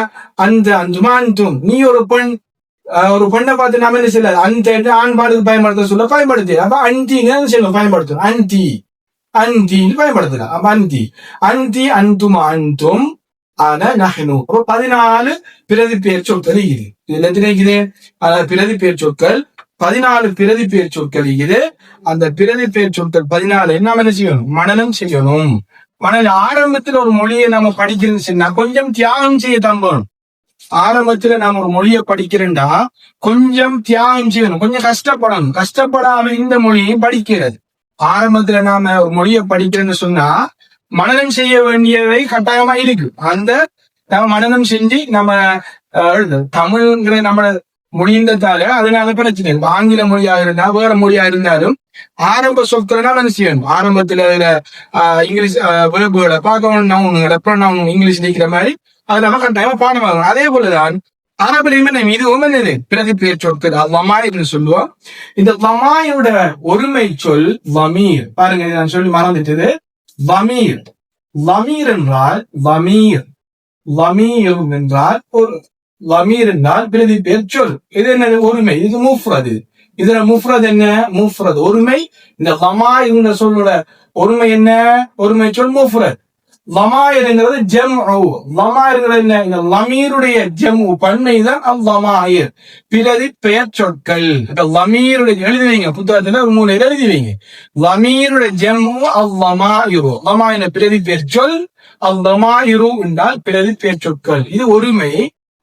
[SPEAKER 1] அந்த அந்துமா அந்தும். நீ ஒரு பெண்ணை பார்த்து நாம என்ன செய்யல அந்த ஆண் பாடுக்கு பயன்படுத்த சொல்ல பயன்படுத்தி, அப்ப அந்திங்க சொல்ல பயன்படுத்தும், அந்தி அந்தின்னு பயன்படுத்தலாம். அப்ப அந்தி அந்துமா அந்தும் ஆன நஹ்னு. அப்ப 14 பிரதி பெயர் சொற்கள் இருக்குது. இதுல எத்தனை பிரதி பெயர் சொற்கள் 14 பிரதி பெயர் சொற்கள் இருக்குது. அந்த பிரதி பெயர் சொற்கள் 14 என்ன செய்யணும், மனனம் செய்யணும். ஆரம்பத்துல ஒரு மொழியை நம்ம படிக்கிறது சொன்னா கொஞ்சம் தியாகம் செய்ய தம்பணும். ஆரம்பத்துல நாம ஒரு மொழியை படிக்கிறேன்டா கொஞ்சம் தியாகம் செய்யணும், கொஞ்சம் கஷ்டப்படணும். கஷ்டப்படாம இந்த மொழியை படிக்கிறது. ஆரம்பத்துல நாம ஒரு மொழியை படிக்கிறேன்னு சொன்னா மனனம் செய்ய வேண்டியவை கட்டாயமா இருக்கு. அந்த நம்ம மனனம் செஞ்சு நம்ம தமிழ்ங்கிற நம்ம மொழிந்ததால அதனால பிரச்சனை. ஆங்கில மொழியா இருந்தா வேற மொழியா இருந்தாலும் ஆரம்ப சொற்களை என்ன செய்யணும். ஆரம்பத்துல அதுல இங்கிலீஷ் வேர்புகளை பார்க்கணும், இங்கிலீஷ் நிற்கிற மாதிரி அது நம்ம கட்டாயமா பாடமாகணும். அதே போலதான் அரபிலையுமே நம்ம இதுவும் என்னது பிரதி பெயர் சொற்கள் லமாயின்னு சொல்லுவோம். இந்த லமாயோட ஒருமை சொல் வமீர். பாருங்க நான் சொல்லி மறந்துட்டது வமீர். வமீர் என்றால் வமீர், வமீர் என்றால் ஒரு வமீர் என்றால் பிரதி பெயர் சொல். இது என்னது ஒருமை, இது முஃப்ரது. இதுல முஃப்ரத் என்ன, முஃப்ரத் ஒருமை. இந்த லமாயிர் சொல்லோட ஒருமை என்ன, ஒருமை சொல் முஃப்ரத். லமாயிர்ங்கிறது ஜம்உ. லமாயிர்ங்கிறது என்ன, இந்த லமீருடைய ஜம்உ பன்மைதான் லமாயிர், பிரதி பெயர் சொற்கள். லமீருடைய எழுதி வைங்க புத்தகத்துல 3 எழுதி வைங்க. லமீருடைய ஜம்உ லமாயிரு. லமாயின பிரதி பெயர் சொல், லமாயிரு என்றால் பிரதி பெயர் சொற்கள். இது ஒருமை.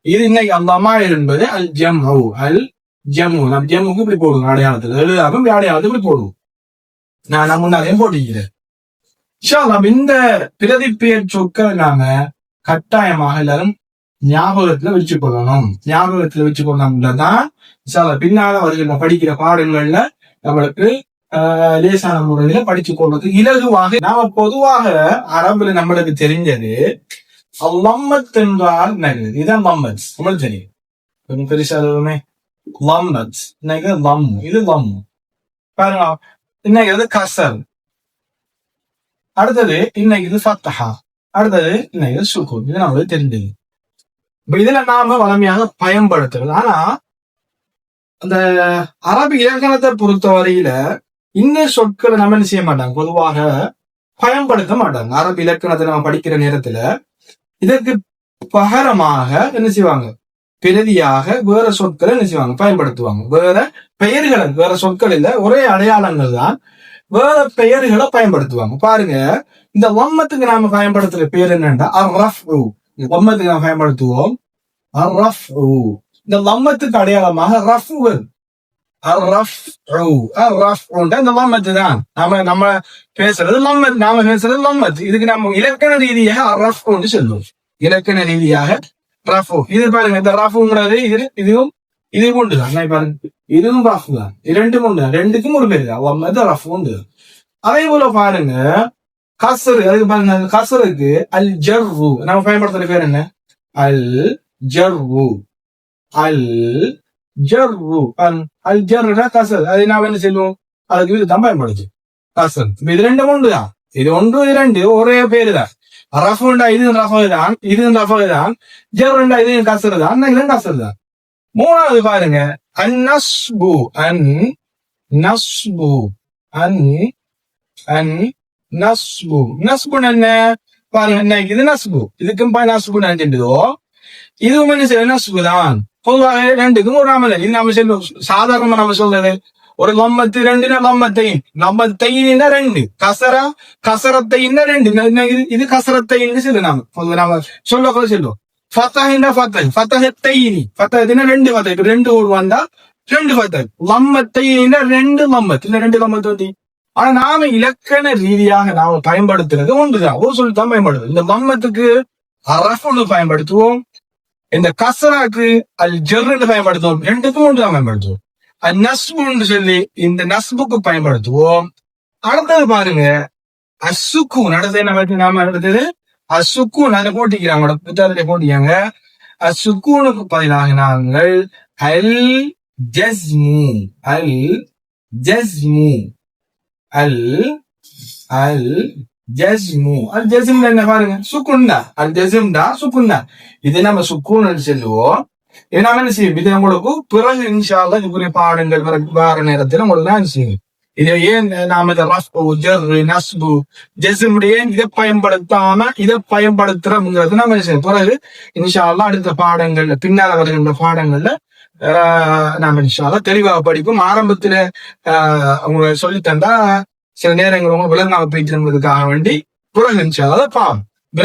[SPEAKER 1] இது இன்னைக்கு லமாயிர் என்பது அல் ஜம்உ. அல் ஜம்உ நம்ம ஜம்முக்கு இப்படி போடுவோம், அடையாளத்துல எழுதாம அடையாளத்துக்கு இப்படி போடுவோம். நான் முன்னாலேயும் போட்டிக்கிறேன். இந்த பிரதி பெயர் சொற்களை நாம கட்டாயமாக எல்லாரும் ஞாபகத்துல வச்சு கொள்ளணும். ஞாபகத்துல வச்சு கொள்ளணும்ன்றதான் பின்னால வருகிற படிக்கிற பாடங்கள்ல நம்மளுக்கு லேசான முறையில படிச்சு கொள்வது இலகுவாக. நாம பொதுவாக அரபுல நம்மளுக்கு தெரிஞ்சது லம்மத் என்றால் இதான் லம்மத். நம்மளுக்கு தெரியும் கொஞ்சம் பெருசாலுமே லம்மத். இன்னைக்கு லம், இது லம் பாருங்க. இன்னைக்கு கசர், அடுத்தது இன்னைக்கு இது ஃபத்தஹா, அடுத்தது இன்னைக்கு சுக்கூன். இது நம்மளுக்கு தெரிஞ்சது. இதுல நாம வளமையாக பயன்படுத்துறது. ஆனா அந்த அரபு இலக்கணத்தை பொறுத்த வரையில இந்த சொற்களை நம்ம என்ன செய்ய மாட்டாங்க, பொதுவாக பயன்படுத்த மாட்டாங்க. அரபு இலக்கணத்தை நம்ம படிக்கிற நேரத்துல இதற்கு பகரமாக என்ன செய்வாங்க, பிரதியாக வேற சொற்களை என்ன செய்வாங்க, பயன்படுத்துவாங்க. வேற பெயர்களை, வேற சொற்கள் இல்ல, ஒரே அடையாளங்கள் தான், வேற பெயர்களை பயன்படுத்துவாங்க. பாருங்க, இந்த லம்மத்துக்கு நாம பயன்படுத்துற பேர் என்னன்னா அர்ரஃபு. லம்மத்துக்கு நாம பயன்படுத்துவோம் அர்ரஃபு. இந்த லம்மத்துக்கு அடையாளமாக ரஃபு. இந்த லம்மத்து தான் நம்ம பேசுறது லம்மத். நாம பேசுறது லம்மத். இதுக்கு நம்ம இலக்கண ரீதியாக ரஃப்னு சொல்லுவோம். இலக்கண ரீதியாக ரஃபு. இது பாருங்க, இந்த ரஃபுங்கிறது இதுவும் இது உண்டு தான். பாருங்க, இதுவும் ரஃபு தான். ரெண்டும் உண்டு, ரெண்டுக்கும் ஒரு பேரு தான் லம்மத் ரஃபு உண்டு. அதே போல பாருங்க கஸ்ரு. அதுக்கு பாருங்க, கஸ்ருக்கு அல் ஜர்ரு நம்ம பயன்படுத்துற பேர் என்ன, அல் ஜர்ரு. அல் ஜர்ரு, அல் ஜர்ருனா கசர். அதை நாம என்ன சொல்லுவோம், அதுக்கு இது தான் பயன்படுத்து கசர். இது ரெண்டும் ஒன்று தான். இது ஒன்று, இது ரெண்டு ஒரே பேரு தான். ரஃபுண்டா இது ரஃபு தான், இது ரஃபு தான். ஜர்ருண்டா இது கசர் தான், இதுவும் கசர் தான். மூணாவது பாருங்க அன் நஸ்பு. அன் நஸ்பு. அன் அன் நஸ்பு. நஸ்புன்னு என்ன பாருங்க, இன்னைக்கு இது நஸ்பு. இதுக்கும் நஸ்பு நினைச்சிட்டுதோ, இதுவும் என்ன செய்ய நஸ்பு தான். பொதுவாக ரெண்டுக்கும் ஒரு அமல். இது நம்ம சொல்லுவோம் சாதாரணமா நம்ம சொல்றது ஒரு லம்மத்து ரெண்டுனா லம்மத்தையும், லம்மத்தையின்னா ரெண்டு, கசரா கசரத்தையின்னா ரெண்டு. இது கசரத்தைன்னு சொல்லு நாம நாம சொல்ல சொல்லுவோம். ஃபத்தஹின்னா ஃபத்தஹ், ஃபத்தஹத்தையினி, ஃபத்தஹத்தினா ரெண்டு ஃபத்தஹ், ரெண்டு ஓடு வந்தா ரெண்டு ஃபத்தஹ். லம்மத்தையின்னா ரெண்டு லம்மத், இல்ல ரெண்டு லம்மத்து வந்து. ஆனா நாம இலக்கண ரீதியாக நாம பயன்படுத்துறது ஒன்றுதான், ஒரு சொல்லி தான் பயன்படுத்தும். இந்த லம்மத்துக்கு அரஃபுன்னு பயன்படுத்துவோம், இந்த கசராக்கு அல் ஜர்ன்னு பயன்படுத்துவோம். ரெண்டுக்கும் ஒன்று தான் பயன்படுத்துவோம். நஸ்புன்னு சொல்லி இந்த நஸ்புக்கு பயன்படுத்துவோம். அடுத்தது பாருங்க அசுக்கூன் அடுத்து என்ன பற்றி நாம அடுத்தது அசுக்கூன் அதை போட்டிக்கிறாங்க புத்தகத்தை போட்டிக்காங்க. அசுக்கூனுக்கு பதிலாக நாங்கள் அல் ஜஸ்மு அல் ஜஸ்மு அல் அல் ஜஸ்மு அல் ஜஸ்ம் என்ன பாருங்க சுக்குன்னா அல் ஜஸ்ம்டா சுக்குன்னா இது நம்ம சுக்கூன் செல்லுவோம். ஏன்னா என்ன செய்யும் இது உங்களுக்கு பிறகு இன்ஷா அல்லாஹ் இதுக்குரிய பாடங்கள் வார நேரத்தில் உங்களுக்கு தான் செய்யும். இதை ஏன் நாம இதை நஸ்பு ஜஸ்முடைய இதை பயன்படுத்தாம இதை பயன்படுத்துறோம்ங்கிறது நம்ம பிறகு இன்ஷா அல்லாஹ் அடுத்த பாடங்கள்ல பின்னால வருகின்ற பாடங்கள்ல நாம இன்ஷா அல்லாஹ் தெளிவாக படிப்போம். ஆரம்பத்துல அவங்க சொல்லி தந்தா சில நேரங்கள் அவங்க விளங்காம போயிட்டு வேண்டி பிறகு இன்ஷா அல்லாஹ் பாவம். இந்த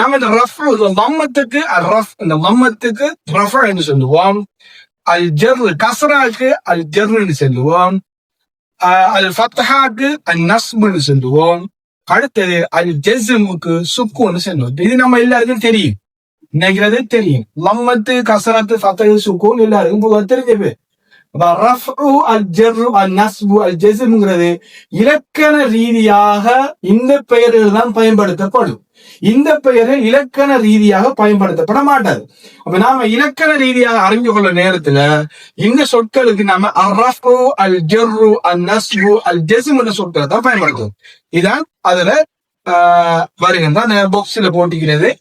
[SPEAKER 1] லம்மத்துக்கு இந்த லம்மத்துக்கு ரஃப் என்று சொல்லுவோம். அல் ஜர் கஸ்ராக்கு அல் ஜர்ன்னு சொல்லுவோம். அல் ஃபத்ஹாக்கு அல் நஸ்புன்னு சொல்லுவோம். அடுத்தது அல் ஜஸ்முக்கு சுக்குன்னு சொல்லுவோம். இது நம்ம எல்லாருக்கும் தெரியும், நினைக்கிறது தெரியும். லம்மத்து கஸ்ரத்து ஃபத்ஹு சுக்கூன் எல்லாருக்கும் தெரிஞ்சது. அல் இலக்கண ரீதியாக இந்த பெயர்கள் தான் பயன்படுத்தப்படும். இந்த பெயர்கள் இலக்கண ரீதியாக பயன்படுத்தப்பட மாட்டாது. அப்ப நாம இலக்கண ரீதியாக அறிந்து கொள்ள நேரத்துல இந்த சொற்களுக்கு நாம அர்ரஃபு அல் ஜர்ரு அல் நஸ்பு அல் ஜஸ்ம் என்ற சொற்களை தான் பயன்படுத்தும். இதான் அதுல வருகின்ற பாக்ஸ்ல போட்டிக்கிறது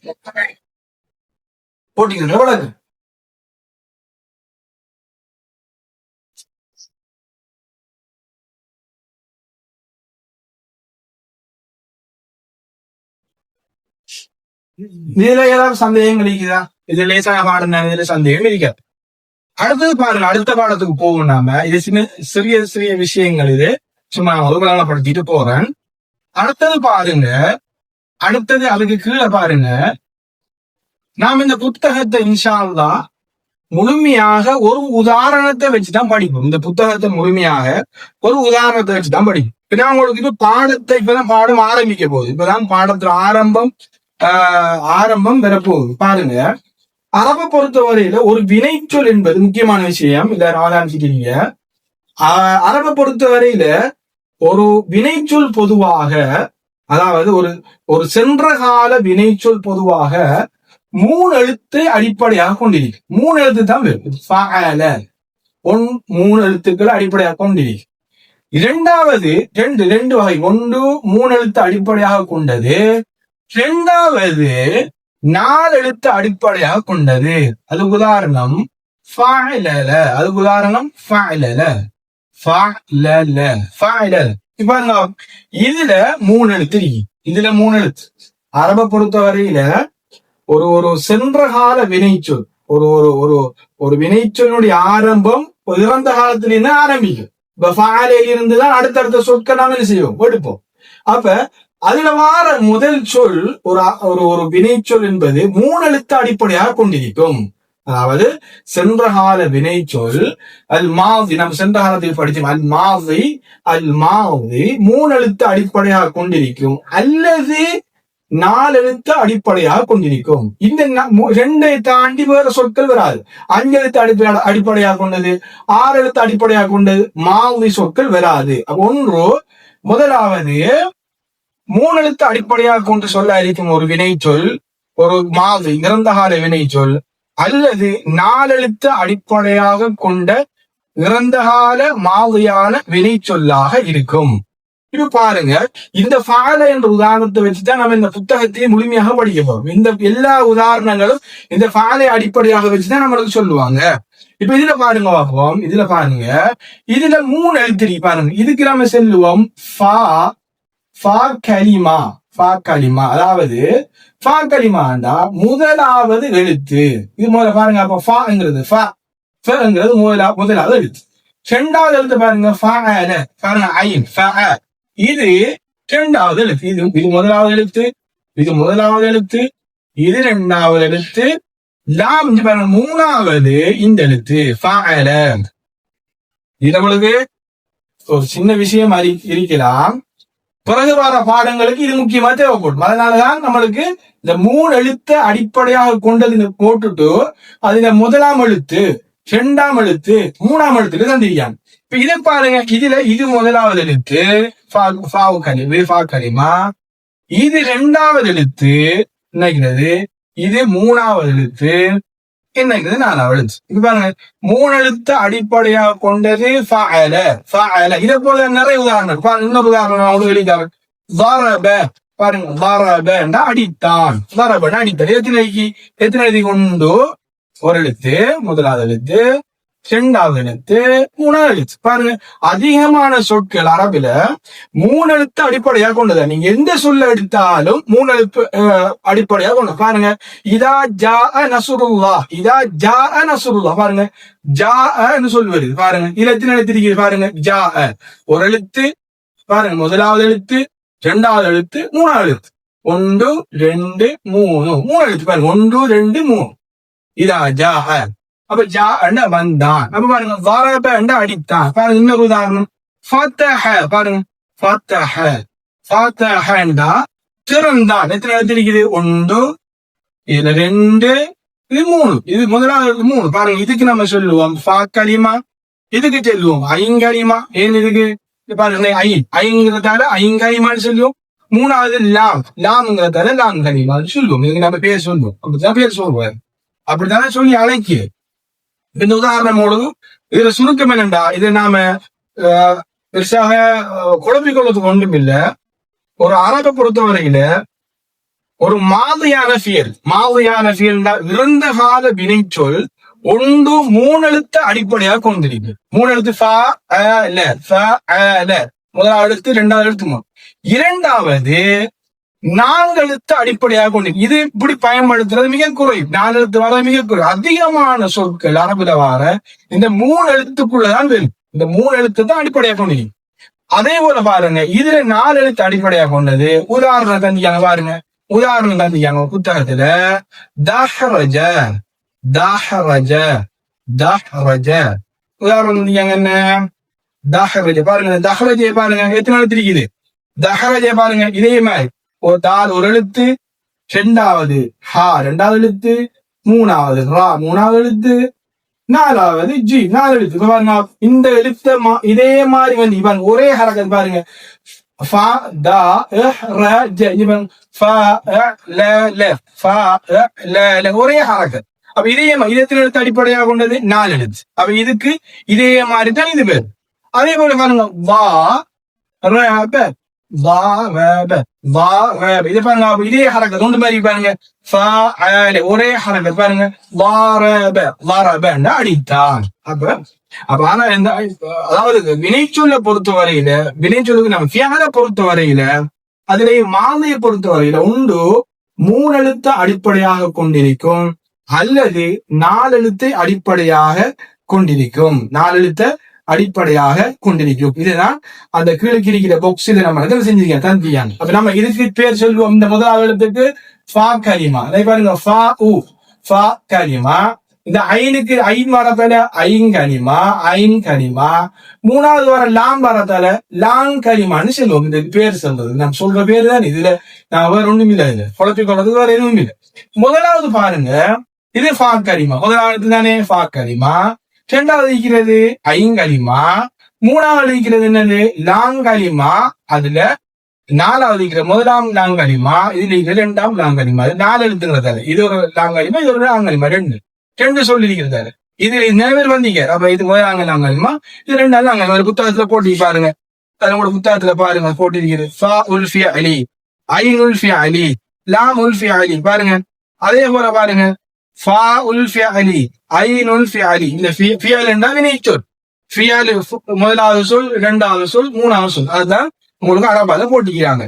[SPEAKER 1] வழக்கு. இதுல ஏதாவது சந்தேகங்கள் இருக்குதா? இது லேசான பாடம் இதுல சந்தேகம் இருக்காது. அடுத்தது பாருங்க, அடுத்த பாடத்துக்கு போகும். நாம இது சிறிய சிறிய விஷயங்கள், இது சும்மா ஒரு விளங்கப்படுத்திட்டு போறேன். அடுத்தது பாருங்க, அடுத்தது அதுக்கு கீழே பாருங்க, நாம் இந்த புத்தகத்தை இன்ஷா அல்லாஹ் முழுமையாக ஒரு உதாரணத்தை வச்சுதான் படிப்போம். இந்த புத்தகத்தை முழுமையாக ஒரு உதாரணத்தை வச்சுதான் படிப்போம். இப்ப உங்களுக்கு இப்ப பாடத்தை இப்பதான் பாடம் ஆரம்பிக்க போகுது. இப்பதான் பாடத்துல ஆரம்பம் பெறப்போகுது. பாருங்க, அரபை பொறுத்தவரையில ஒரு வினைச்சொல் என்பது முக்கியமான விஷயம். இல்ல ஆரம்பிச்சிட்டீங்க. அரபை பொறுத்தவரையில ஒரு வினைச்சொல் பொதுவாக, அதாவது ஒரு சென்ற கால வினைச்சொல் பொதுவாக 3 எழுத்து அடிப்படையாக கொண்டிருக்கு. 3 எழுத்து தான் வரும். 3 எழுத்துக்களை அடிப்படையாக கொண்டிருக்கு. இரண்டாவது ரெண்டு வகை. 1 3 எழுத்து அடிப்படையாக கொண்டது. இரண்டாவது 4 எழுத்து அடிப்படையாக கொண்டது. அதுக்கு உதாரணம் ஃபஅலல. அதுக்கு உதாரணம் ஃபஅலல. பாருங்க, இதுல 3 எழுத்து இருக்கு. இதுல 3 எழுத்து. அரபை பொறுத்தவரையில ஒரு சென்ற கால வினைச்சொல், ஒரு வினைச்சொல்லுடைய ஆரம்பம் இறந்த காலத்திலிருந்து ஆரம்பிக்கும். இப்ப ஃபஅலையில் இருந்துதான் அடுத்தடுத்த சொற்கள் நாம என்ன செய்வோம், எடுப்போம். அப்ப அதுல வார முதல் சொல் ஒரு வினைச்சொல் என்பது 3 எழுத்து அடிப்படையாக கொண்டிருக்கும். அதாவது சென்ற கால வினைச்சொல் அல் மாதி, நம்ம சென்ற காலத்தில் படிச்சோம். அல் மாதி 3 எழுத்து அடிப்படையாக கொண்டிருக்கும், அல்லது 4 எழுத்து அடிப்படையாக கொண்டிருக்கும். இந்த 2 தாண்டி வேற சொற்கள் வராது. 5 எழுத்து அடிப்படையாக கொண்டது, 6 எழுத்து அடிப்படையாக கொண்டது மாதி சொற்கள் வராது. முதலாவது 3 எழுத்து அடிப்படையாக கொண்டு சொல்ல இருக்கும் ஒரு வினைச்சொல், ஒரு மாதி இறந்த கால வினைச்சொல், அல்லது 4 எழுத்து அடிப்படையாக கொண்ட இறந்த கால மாதிரியான வினைச்சொல்லாக இருக்கும். இப்ப பாருங்க, இந்த ஃபஅல என்ற உதாரணத்தை வச்சுதான் நம்ம இந்த புத்தகத்தையே முழுமையாக படிக்க போறோம். இந்த எல்லா உதாரணங்களும் இந்த ஃபஅலை அடிப்படையாக வச்சுதான் நம்மளுக்கு சொல்லுவாங்க. இப்ப இதுல பாருங்க பார்ப்போம். இதுல பாருங்க, இதுல 3 எழுத்து பாருங்க. இதுக்கு நம்ம செல்லுவோம் ஃபா கலிமா. அதாவது ஃபா கலிமாண்டா முதலாவது எழுத்து. இது முதல்ல பாருங்க. அப்ப ஃபாங்கிறது முதலாவது எழுத்து. 2வது எழுத்து பாருங்க ஃபஅல. பாருங்க ஐன் ஃபஅ. இது 2வது எழுத்து. இது முதலாவது எழுத்து, இது முதலாவது எழுத்து, இது 2வது எழுத்து. லாம் பாருங்க 3வது இந்த எழுத்து ஃபஅல. இது நம்மளுக்கு ஒரு சின்ன விஷயம் இருக்கலாம், பிறகு வர பாடங்களுக்கு இது முக்கியமா தேவைப்படும். அதனாலதான் நம்மளுக்கு இந்த 3 எழுத்தை அடிப்படையாக கொண்டது போட்டுட்டு அதுல முதலாம் எழுத்து, 2ஆம் எழுத்து, 3ஆம் எழுத்துக்கு தந்திருக்காங்க. இப்ப இதை பாருங்க, இது முதலாவது எழுத்து ஃபா கலிமா. இது இரண்டாவது எழுத்து என்னங்கிறது, இது மூணாவது எழுத்து என்னங்கிறது நாலாவது எழுத்து. இப்ப பாருங்க, மூணு எழுத்து அடிப்படையாக கொண்டது ஃபஅல. இதை போல நிறைய உதாரணம். இன்னொரு உதாரணம் அவங்களுக்கு எழுதிட்டாங்க. ضرب பாருங்க, ضرب அடித்தான், ضرب அடித்தான். எத்தனை எழுதி கொண்டு, ஒரு எழுத்து முதலாவது எழுத்து, இரண்டாவது எழுத்து, மூணாவது எழுத்து. பாருங்க, அதிகமான சொற்கள் அரபில மூணு எழுத்து அடிப்படையாக கொண்டது. நீங்க எந்த சொல்ல எடுத்தாலும் மூணு எழுத்து அடிப்படையாக கொண்டு. பாருங்க, இதா ஜா நசுருல்லா, இதா ஜா நசுருல்லா. பாருங்க, ஜா சொல் வருது. பாருங்க, இதுல எத்தனை எழுத்து இருக்குது பாருங்க. ஜா ஒரு எழுத்து, பாருங்க முதலாவது எழுத்து, இரண்டாவது எழுத்து, மூணாவது எழுத்து. 1 2 3 மூணு எழுத்து. பாருங்க 1 2 3. இதா ஜா, அப்ப ஜா வந்தான். அப்ப பாருங்க, ضرب அடித்தான். பாருங்க இன்னொரு உதாரணம், ஃபதஹ. பாருங்க, ஃபதஹ திறந்தான். எத்தனை எழுத்து இருக்குது? 1, இதுல 2, இது 3. இது முதலாவது 3. பாருங்க, இதுக்கு நம்ம சொல்லுவோம் ஃபா கலிமா, இதுக்கு சொல்லுவோம் ஐங்கலிமா. ஏன் இதுக்கு பாருங்க, ஐங்கிறதால ஐங்கலிமான்னு சொல்லுவோம். மூணாவது லாம்ங்கிறதால லாங்கலிமான்னு சொல்லுவோம். இதுக்கு நம்ம பேர் சொல்லுவோம். அப்படிதான் பேர் சொல்லுவார். அப்படித்தானே சொல்லி அழைக்கு. இந்த உதாரணமோடு இதுல சுருக்கம் என்னண்டா, இதை நாம பெருசாக குழப்பிக்கொள்வதுக்கு ஒன்றும் இல்லை. ஒரு அரபை பொறுத்தவரையில ஒரு மாதியான ஃபியல் இறந்த கால வினைச்சொல் 1 3 எழுத்து அடிப்படையாக கொண்டிருக்கு. 3 எழுத்து முதலாவது எழுத்து, இரண்டாவது எழுத்து, இரண்டாவது 4 எழுத்து அடிப்படையாக கொண்டிருக்கு. இது இப்படி பயன்படுத்துறது மிக குறைவு. 4 எழுத்து வர மிக குறைவு. அதிகமான சொற்கள் அரபுல வர இந்த 3 எழுத்துக்குள்ளதான் வரும். இந்த 3 எழுத்து தான் அடிப்படையாக கொண்டிருக்கு. அதே போல பாருங்க, இதுல 4 எழுத்து அடிப்படையாக கொண்டது. உதாரணம் தந்தியாங்க பாருங்க, உதாரணம் தந்தியாங்க புத்தகத்துல தஹ்ரஜ உதாரணம் தந்தியாங்க என்ன, தஹ்ரஜ. பாருங்க, தஹ்ரஜ பாருங்க எத்தனை எழுத்து இருக்குது. தஹ்ரஜ பாருங்க, இதே மாதிரி ஒரு தால் ஒரு எழுத்து, இரண்டாவது ஹா இரண்டாவது எழுத்து, மூணாவது ரா மூணாவது எழுத்து, நாலாவது ஜி 4 எழுத்து. பாருங்க, இந்த எழுத்த இதே மாதிரி வந்து இவன் ஒரே ஹரக்கத். பாருங்க, ஃபா தா ர ஜ, இவன் ஃபா ல ல, ஃபா ல ல, ஒரே ஹரக்கத். அப்ப இதே மாதிரி இதத்தின் எழுத்து அடிப்படையாக கொண்டது 4 எழுத்து. அப்ப இதுக்கு இதே மாதிரி தான் இது பேர். அதே போல பாருங்க, வா ரப, இது பாருங்க, இதே ஹரக்கத் ஒன்று மாதிரி. பாருங்க, ஒரே ஹரக்கத். பாருங்க, அடித்தான். அப்ப ஆனா அதாவது வினைச்சொல்லை பொறுத்த வரையில, வினைச்சொல்லுக்கு நம்ம ஃபியலை பொறுத்த வரையில, அதிலே மாதியை பொறுத்த வரையில உண்டு 3 எழுத்து அடிப்படையாக கொண்டிருக்கும், அல்லது 4 எழுத்தை அடிப்படையாக கொண்டிருக்கும். 4 எழுத்தை அடிப்படையாக கொண்டிருக்கும். இதுதான் அந்த கீழே கிடைக்கிற பாக்ஸில் நம்ம செஞ்சிருக்கேன் தந்தியான். அப்ப நம்ம இதுக்கு பேர் சொல்லுவோம். இந்த முதலாவது எழுத்துக்கு ஃபா கலிமா. அதே பாருங்க, ஃபா உ ஃபா கலிமா. இந்த ஐனுக்கு ஐன் வரத்தால ஐங்கலிமா, ஐன் கலிமா. மூணாவது வர லாம் வரத்தால லாங் கலிமான்னு சொல்லுவோம். இந்த பேர் சொல்றது நம்ம சொல்ற பேர் தான். இதுல நான் வேற ஒண்ணும் இல்லை, இதுல குழப்பிக் கொள்றதுக்கு வேற எதுவும் இல்லை. முதலாவது பாருங்க, இது ஃபா கலிமா. முதலாவது தானே ஃபா கலிமா. இரண்டாவது இருக்கிறது ஐங்கலிமா. மூணாவது இருக்கிறது என்னது லாங்கலிமா. அதுல நாலாவது இருக்கிற முதலாம் லாங்கலிமா, இதுல இருக்கிற இரண்டாம் லாங்கலிமா. அது 4 எழுத்துங்கிறதால இது ஒரு லாங்கலிமா, இது ஒரு லாங்கலிமா. ரெண்டு சொல்லி இருக்கிறதாரு. இது நிறைய பேர் வந்தீங்க. அப்ப இது முதலாங்க லாங்கலிமா, இது 2 லாங்கலிமா. ஒரு புத்தகத்துல போட்டி பாருங்க, அதோட புத்தகத்துல பாருங்க போட்டிருக்கிறது. ஃபா உல்ஃபி அலி, ஐன் உல்ஃபி அலி, லாம் உல்ஃபி அலி. பாருங்க, அதே போல பாருங்க, ஃபா உல்ஃபி அலி, ஐன் உல்ஃபி அலி. இந்த ஃபியல் என்றால் வினைச்சொல். ஃபியல் முதலாவது சொல், இரண்டாவது சொல், மூணாவது சொல். அதுதான் உங்களுக்கு அரபால போட்டிக்கிறாங்க.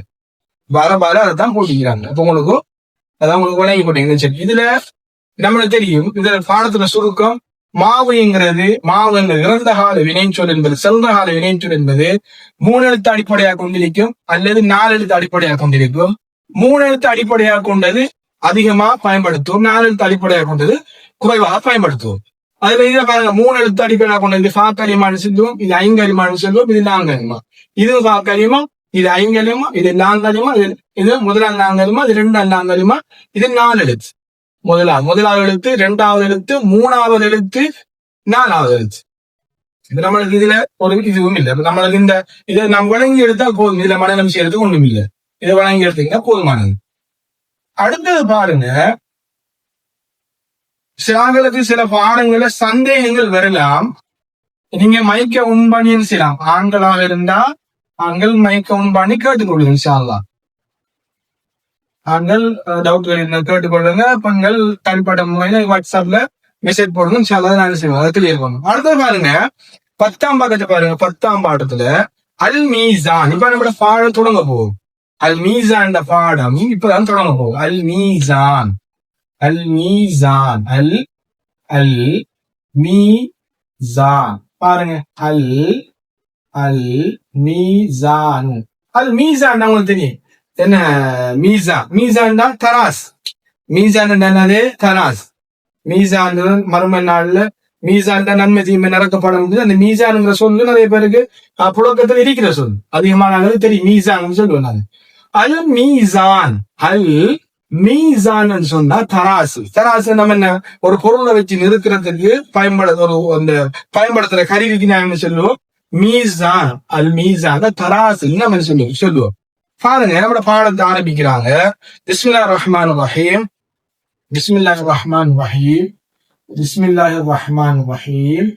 [SPEAKER 1] அரபால அதான் போட்டிக்கிறாங்க. அப்ப உங்களுக்கு அதான் உங்களுக்கு வழங்கி போட்டீங்க. சரி, இதுல நம்மளுக்கு தெரியும், இதுல பாடத்துல சுருக்கம் மாவுங்கிறது, இறந்த கால வினைச்சொல் என்பது, செல்ற கால வினைச்சொல் என்பது 3 எழுத்து அடிப்படையாக கொண்டிருக்கும், அல்லது 4 எழுத்து அடிப்படையாக கொண்டிருக்கும். 3 எழுத்து அடிப்படையாக கொண்டது அதிகமா பயன்படுத்துவோம், 4 எழுத்து அடிப்படையாக கொண்டது குறைவாக பயன்படுத்துவோம். அதுல இதை பாருங்க, 3 எழுத்து அடிப்படையாக கொண்டது ஃபா கலிமான்னு சொல்லுவோம், இது ஐங்கலிமான்னு சொல்லுவோம், இது லாங்கலிமா. இது ஃபா கலிமா, இது ஐங்கலிமா, இது லாங்கலிமா, இது முதலாம் லாங்கலிமா, இது 2ஆம் லாங்கலிமா. இது 4 எழுத்து. முதலாவது எழுத்து, 2வது எழுத்து, 3வது எழுத்து, 4வது எழுத்து. இது நம்மளுக்கு இதுல ஒரு இதுவும் இல்லை. நம்மளுக்கு இந்த இதை நாம் வழங்கி எடுத்தா போதும். இதுல மனநம் செய்யறதுக்கு ஒண்ணும் இல்லை. இதை வழங்கி எடுத்தீங்கன்னா போதுமானது. அடுத்தது பாருங்க, சிலங்களுக்கு சில பாடங்கள சந்தேகங்கள் வரலாம். நீங்க மைக்க உன் பண்ணின்னு செய்யலாம். ஆண்களாக இருந்தா ஆண்கள் மைக்க உன் பண்ணி கேட்டுக்கொள்ளுங்க. இன்ஷா அல்லாஹ் ஆண்கள் டவுட்கள் என்ன கேட்டுக்கொள்ளுங்க. பெண்கள் தனிப்பட்ட முறையில வாட்ஸ்அப்ல மெசேஜ் போடுங்க. இன்ஷா அல்லாஹ் நான் செய்வேன், அதை கிளியர் பண்ணும். அடுத்தது பாருங்க 10ஆம் பாடத்தை பாருங்க. 10ஆம் பாடத்துல அல் மீசான். இப்ப நம்மளோட பாடம் தொடங்க போகும். அல் மீசான் பாடம் இப்பதான் தொடங்க போகும். அல் மீசான், அல் மீசான், அல் அல் மீசான். பாருங்க, அல் அல் மீசான். அல் மீசான் உங்களுக்கு தெரியும் என்ன? மீசான், மீசான் தான் தராஸ். மீசான் என்னது? தராஸ். மீசான் மறுமை நாள்ல மீசான் தான் நன்மை தீமை நடக்கப்படும். அந்த மீசான்ங்கிற சொல்லு நிறைய பேருக்கு புழக்கத்துல இருக்கிற சொல், அதிகமான தெரியும். மீசான் சொல்லுவாங்க. அல் மீசான், அல் மீசான் சொன்னா தராசு. தராசு நம்ம என்ன ஒரு பொருளை வச்சு நிறுக்கிறதுக்கு பயன்படுத்துற கருவிக்கு நாம சொல்லுவோம் மீசான். அல் மீசான் தராசு நம்ம சொல்லுவோம். பாருங்க, நம்மளோட பாடத்தை ஆரம்பிக்கிறாங்க. பிஸ்மில்லாஹிர் ரஹ்மானிர் ரஹீம், பிஸ்மில்லாஹிர் ரஹ்மானிர் ரஹீம், பிஸ்மில்லாஹிர் ரஹ்மானிர் ரஹீம்,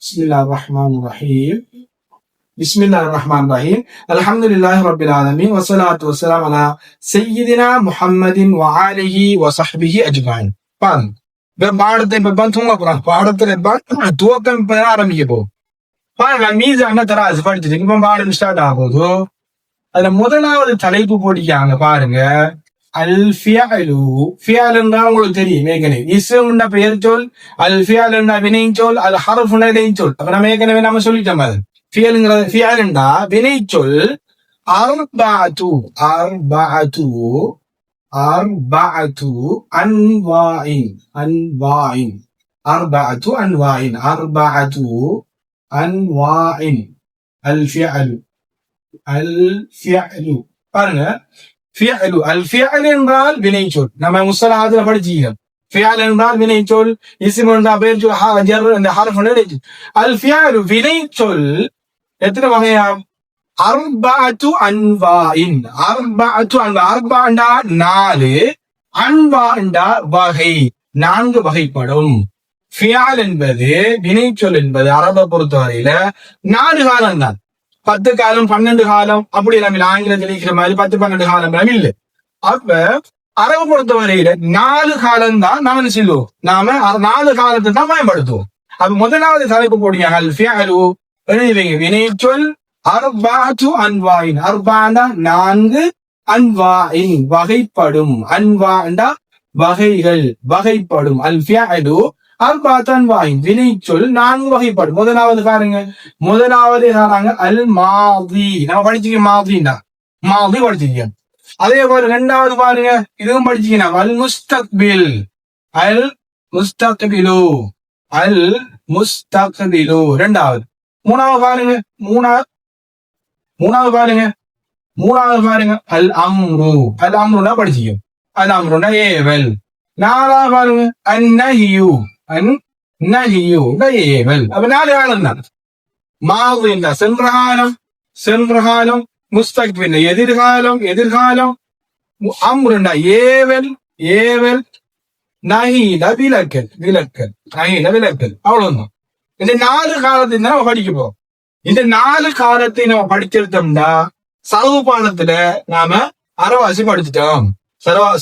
[SPEAKER 1] பிஸ்மில்லாஹிர் ரஹ்மானிர் ரஹீம், பிஸ்மில்லாஹிர் ரஹ்மானிர் ரஹீம். அல்ஹம்துலில்லாஹி ரப்பில் ஆலமீன் வஸ்ஸலாத்து வஸ்ஸலாமு அலா சய்யிதினா முஹம்மதின் வ ஆலிஹி வ ஸஹ்பிஹி அஜ்மஈன். பாருங்க, பாடத்தை இப்ப தூங்க போறாங்க. பாடத்துல துவக்கம் இப்ப ஆரம்பிக்க போகும். பாருங்க, மீசான தராசு படிச்சுட்டு இப்ப பாடம் ஸ்டார்ட் ஆகுது. அதுல முதலாவது தலைப்பு போட்டிக்காங்க பாருங்க, அல் ஃபியலு. ஃபியல் என்றால் உங்களுக்கு தெரியும் ஏற்கனவே. இஸ்முன்னா பெயர் சொல், அல் ஃபியல் என்றா வினை சொல், அல் ஹர்ஃப்னா இடைச்சொல். அப்ப நம்ம ஏற்கனவே நம்ம சொல்லிட்டோம். அது ஃபியல்ங்கிறது ஃபியல் என்றா வினை சொல். அர்பஅது, அர்பஅது, அர்பஅது அன்வாஇன், அன்வாஇன், அர்பஅது அன்வாஇன், அர்பஅது அன்வாஇன். அல் ஃபியலு, அல் ஃபியலு. பாருங்க, ஃபியலு, அல் ஃபியல் என்றால் வினை சொல். நம்ம முஸ்தலஹாத்துல படிச்சிக்கிறோம். ஃபியல் என்றால் வினை சொல், இஸ்ம் என்றால் பெயர் சொல், ஜர் இந்த ஹர்ஃப் இடைச்சொல். அல் ஃபியலு வினை சொல் எத்தனை வகையா? அர்பஅது அன்வாஇன், அர்பஅது அன்வா. அர்பஅண்டா 4, அன்வாண்டா வகை, 4 வகைப்படும். ஃபியல் என்பது வினை சொல் என்பது அரபை பொறுத்தவரையில 4 காலம் தான். 10 காலம் 12 காலம் அப்படி நம்ம ஆங்கிலத்தில் இருக்கிற மாதிரி 10-12 காலம் இல்லை. அப்ப அரபு பொறுத்தவரையில 4 காலம் தான் நாம சொல்லுவோம். நாம 4 காலத்தை தான் பயன்படுத்துவோம். அப்ப முதலாவது தலைப்பு போடுங்க, அல் ஃபியலு வினை சொல். அர்பஅது அன்வாஇன், அர்பஅண்டா 4, அன்வாஇன் வகைப்படும். அன்வாண்டா வகைகள், வகைப்படும். அல் ஃபியலு அர்பஅது அன்வாஇன் வினை சொல் 4 வகைப்படும். முதலாவது பாருங்க, முதலாவது அல் மாதி. நம்ம படிச்சுக்க மாதிரின்னா மாதி படிச்சிருக்கோம். அதே போல 2வது பாருங்க, இதுவும் படிச்சுக்கணும், அல் முஸ்தக்பில், அல் முஸ்தக்பிலு, அல் முஸ்தக்பிலு 2வது. 3வது பாருங்க, மூணாவது பாருங்க அல் அம்ரு. அல் அம்ருனா படிச்சுக்கோம், அல் அம்ருனா ஏவல். 4வது பாருங்க அந்நஹியு, அந்நஹியு ஏவல். அப்ப 4 காலம் தான். மாது என்ற சென்ற காலம், சென்ற காலம். முஸ்தக்பில் எதிர்காலம், எதிர்காலம். அம்ருனா ஏவல், ஏவல். நஹீன விலக்கல், விலக்கல். நஹீன விலக்கல். அவ்வளவுதான். இந்த 4 காலத்தை நம்ம படிக்க போறோம். இந்த 4 காலத்தை நம்ம படிச்சிருந்தோம்னா சர்வ பாடத்துல நாம அரைவாசி படிச்சுட்டோம்.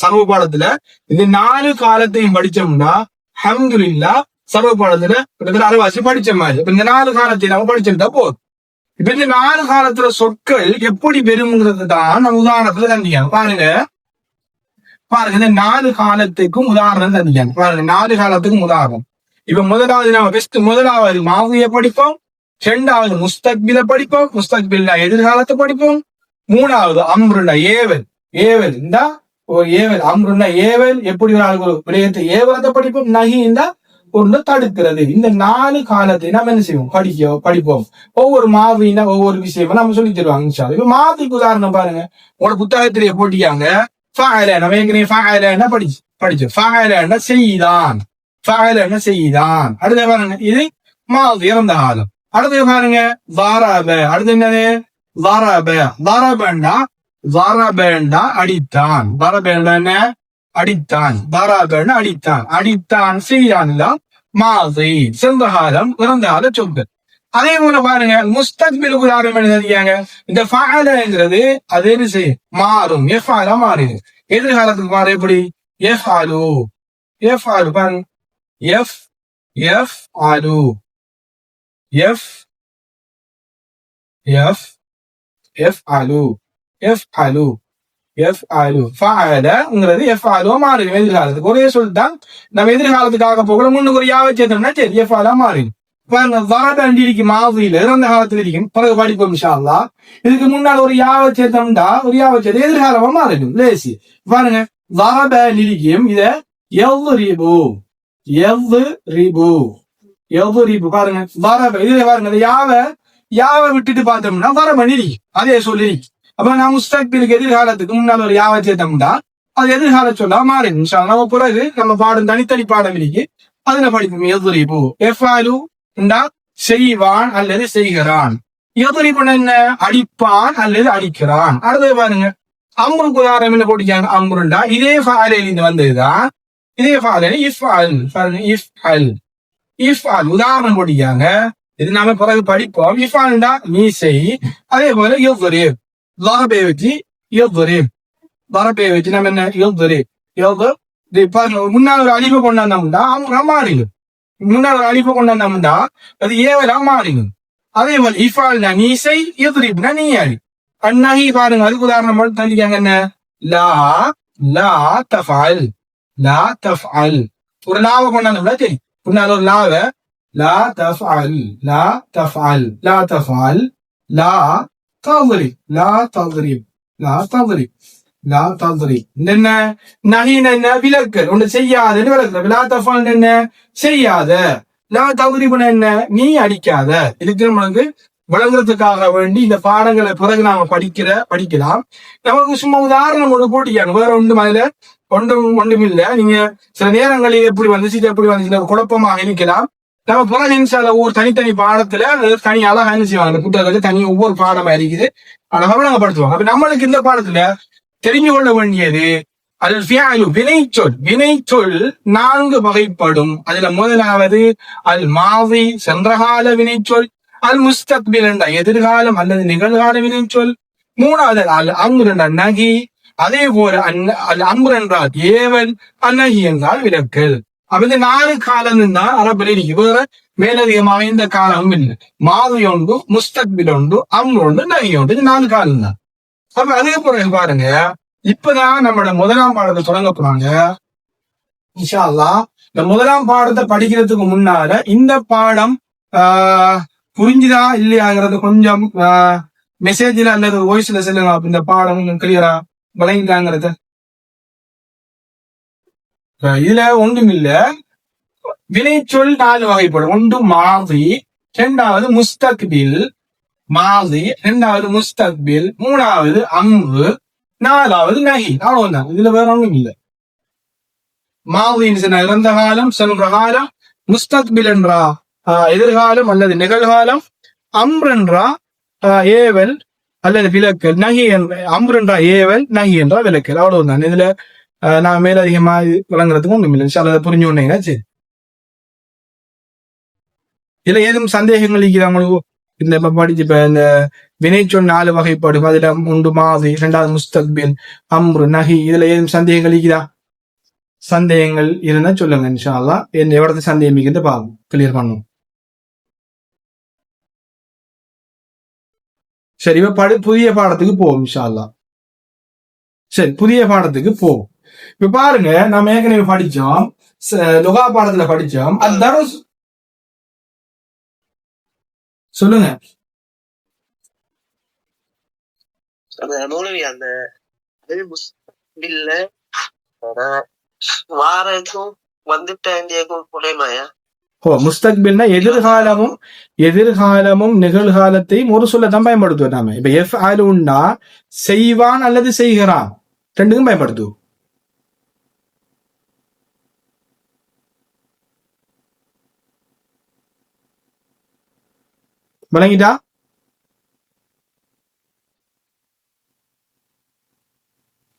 [SPEAKER 1] சர்வ பாடத்துல இந்த 4 காலத்தையும் படிச்சோம்னா அல்ஹம்துலில்லாஹ் சர்வ பாடத்துல கிட்டத்தட்ட அரைவாசி படிச்ச மாதிரி. இப்ப இந்த 4 காலத்தை நம்ம படிச்சிருந்தா போதும். இப்ப இந்த 4 காலத்துல சொற்கள் எப்படி பெறுங்கிறது தான் நம்ம உதாரணத்துல தந்தியாங்க. பாருங்க, பாருங்க, இந்த 4 காலத்துக்கும் உதாரணம் தந்தியாங்க. பாருங்க, 4 காலத்துக்கும் உதாரணம். இப்ப முதலாவது நம்ம முதலாவது மாவிய படிப்போம், 2வது முஸ்தக்பில படிப்போம், முஸ்தக்பில் எதிர்காலத்தை படிப்போம். 3வது அம்ருன்னா ஏவல், ஏவல் இந்த ஏவல். அம்ருன்னா ஏவல், எப்படி ஒரு விடயத்தை ஏவலத்தை படிப்போம். நஹி இந்த ஒன்று தடுக்கிறது. இந்த 4 காலத்தை நம்ம என்ன செய்வோம்? படிப்போம். ஒவ்வொரு மாவினா ஒவ்வொரு விஷயமா நம்ம சொல்லி தருவாங்க. இப்ப மாதிக்கு உதாரணம் பாருங்க, உங்களோட புத்தகத்திலேயே போட்டியாங்க. நம்ம ஏற்கனவே ஃபஅலனா படிச்சோம். ஃபஅலனா செய்தான், ஃபஅலனா செய்தான். அடுத்த பாருங்க, இது மாதி இறந்த காலம். அடுத்து பாருங்க வாராப. அடுத்து என்னது? ضرب ضربنا ضربنا அடித்தான் ضربنا என்ன அடித்தான் ضربنا அடித்தான் அடித்தான் செய்யான்ல மாதி சென்ற காலம் இறந்த கால சொற்கள் அதே போல பாருங்க முஸ்தக்பிலுக்கு உதாரணம் எழுதியாங்க இந்த ஃபஅலங்கிறது அது என்ன செய்யும் மாறும் எஃபாலா மாறுது எதிர்காலத்துக்கு மாற எப்படி எஃபாலு எஃபாலு பாருங்க எஃப் எஃப் ஆலு எஃப் எஃப் எஃப் ஆலு எஃப் ஆலு எஃப் ஆலு ஃபஅலங்கிறது எஃப் ஆலு மாறும் எதிர்காலத்துக்கு ஒரே சொல்லிட்டான் நம்ம எதிர்காலத்துக்காக போகல முன்னுக்கு ஒரு யாவை சேர்த்தோம்னா சரி எஃப் ஆலா மாறும் பாருங்க வாரண்டிக்கு மாதிரியில இறந்த காலத்துல இருக்கும் பிறகு படிப்போம் இன்ஷா அல்லாஹ் இதுக்கு முன்னால் ஒரு யாவை சேர்த்தோம்டா ஒரு யாவை சேர்த்து எதிர்காலமா மாறிடும் லேசி பாருங்க வரப நிரிக்கும் இத எவ்வரிபு எவ்வரிபு எவ்வரிபு பாருங்க வரப இதுல பாருங்க இந்த யாவை விட்டுட்டு பார்த்தோம்னா வரப நிரிக்கும் அதே சொல்லி அப்ப நான் முஸ்தக்பிலுக்கு எதிர்காலத்துக்கு முன்னால் ஒரு யாவை சேர்த்தோம்டா அது எதிர்கால சொல்லா மாறிடும் இன்ஷா அல்லாஹ் நம்ம பிறகு நம்ம பாடம் தனித்தனி பாடம் இருக்கு அதுல படிப்போம் எவ்வரிபு எஃபாலு செய்வான் அல்லது செய்கிறான் எதிரிபுன் என்ன அடிப்பான் அல்லது அடிக்கிறான் அடுத்தது பாருங்க அம்ருக்கு உதாரணம் என்ன போட்டிருக்காங்க அம்ருண்டா இதே ஃபாலையில வந்ததுதான் இதே ஃபாலையில இஃப்அல் பாருங்க இஃப்அல் இஃப்அல் உதாரணம் போட்டிருக்காங்க இது நாம பிறகு படிப்போம் இஃப்அல்டா நீ செய் அதே போல யضرب ضربை வச்சு யضرب ضربை வச்சு நம்ம என்ன யضرب பாருங்க முன்னால ஒரு அலிஃபை கொண்டாந்தோம்னா அம்ரு மாறிடும் முன்னாள் ஒரு அழிப்பு கொண்டாந்தோம்னா அது ஏவலா மாறிடும் அதே போல இஃபால்னா நீ செய் எதிரிப்னா நீ அடி அந்நகி பாருங்க அதுக்கு உதாரணம் மட்டும் தந்திக்காங்க என்ன லா லா தஃஅல் லா தஃஅல் ஒரு லாவை கொண்டாந்தோம்னா சரி முன்னாள் ஒரு லாவை லா தஃஅல் லா தஃஅல் லா தஃஅல் லா தضرب லா தضرب லா தضرب லா தضرب என்ன நஹீன என்ன விலக்கல் ஒன்று செய்யாதன்னு விலக்கல் லா தஃஅல் என்ன செய்யாத லா தضرب என்ன நீ அடிக்காத இதுக்கு நமக்கு விளங்குறதுக்காக வேண்டி இந்த பாடங்களை பிறகு நாம படிக்கலாம் நமக்கு சும்மா உதாரணம் ஒன்று போட்டிக்காங்க வேற ஒன்றும் அதுல ஒன்றும் இல்லை நீங்க சில நேரங்களில் எப்படி வந்துச்சு குழப்பமாக இருக்கலாம் நம்ம பிறகு இன்ஷால்ல ஒவ்வொரு தனித்தனி பாடத்துல தனி அழகா என்ன செய்வாங்க புத்தகத்துல தனி ஒவ்வொரு பாடமா இருக்குது அழகாக நாங்க படுத்துவாங்க அப்ப நம்மளுக்கு இந்த பாடத்துல தெரிஞ்சு கொள்ள வேண்டியது அல் ஃபிஅலு வினைச்சொல் 4 வகைப்படும் அதுல முதலாவது அல் மாதி சென்றகால வினைச்சொல் அல் முஸ்தக்பில் என்ற எதிர்காலம் அல்லது நிகழ்கால வினைச்சொல் மூணாவது அல் அம்ர் என்ற நகி அதே போல அல் அம்ர் என்றால் ஏவல் அந்நகி என்றால் விலக்கல் அப்ப இந்த 4 காலம் தான் அரபில் இருக்கு வேற மேலதிகமாக இந்த காலமும் இல்லை மாதி ஒன்று முஸ்தக்பில் ஒன்று அம்ர் ஒன்று நகி ஒன்று இந்த 4 காலம் தான் அப்ப அதே பிறகு பாருங்க இப்பதான் நம்மளோட முதலாம் பாடத்தை தொடங்க போறாங்க இன்ஷா அல்லாஹ் இந்த முதலாம் பாடத்தை படிக்கிறதுக்கு முன்னால இந்த பாடம் புரிஞ்சுதா இல்லையாங்கிறது கொஞ்சம் மெசேஜ்ல அல்லது வாய்ஸ்ல சொல்லுங்க இந்த பாடம் கிளியரா விளங்கிட்டாங்கிறது இதுல ஒன்றும் இல்ல வினைச்சொல் 4 வகைப்படும் ஒன்று மாதி இரண்டாவது முஸ்தக்பில் மாதி இரண்டாவது முஸ்தக்பில் மூணாவது அம்ரு நாலாவது நஹி அவ்வளவுதான் இதுல வேற ஒன்றும் இல்லை மாதின்னு இறந்த காலம் சென்ற காலம் முஸ்தக்பில் என்றா எதிர்காலம் அல்லது நிகழ்காலம் அம்ர் என்றா ஏவல் அல்லது விலக்கல் நஹி என்ற அம்ர் என்றா ஏவல் நஹி என்றா விலக்கல் அவ்வளவுதான் இதுல நான் மேலதிகமா விளங்குறதுக்கு ஒன்றும் இல்லை அதை புரிஞ்சு கொண்டீங்கன்னா சரி இதுல ஏதும் சந்தேகங்கள் இருக்கிறாங்களோ இந்த படிச்சு இப்ப இந்த வினைச்சொல் 4 வகைப்படும் அதுல ஒன்று மாதி இரண்டாவது முஸ்தக்பில் அம்ரு நஹி இதுல ஏதும் சந்தேகங்கள் இருக்குதா சந்தேகங்கள் இருந்தா சொல்லுங்க இன்ஷா அல்லாஹ் என்ன எவ்வளவு சந்தேகம் இருக்குது பாவம் கிளியர் பண்ணும் சரி இப்ப புதிய பாடத்துக்கு போவோம் இன்ஷா அல்லாஹ் சரி புதிய பாடத்துக்கு போவோம் இப்ப பாருங்க நாம ஏற்கனவே படிச்சோம் லுகா பாடத்துல படிச்சோம் அந்த சொல்லுங்க
[SPEAKER 2] அந்த வாரக்கும்
[SPEAKER 1] முஸ்தக்பில்னா எதிர்காலமும் நிகழ்காலத்தையும் ஒரு சொல்ல தான் பயன்படுத்துவோம் நாம இப்ப எஃப் ஆலுன்னா செய்வான் அல்லது செய்கிறான் ரெண்டுக்கும் பயன்படுத்துவோம் விளங்கிட்டா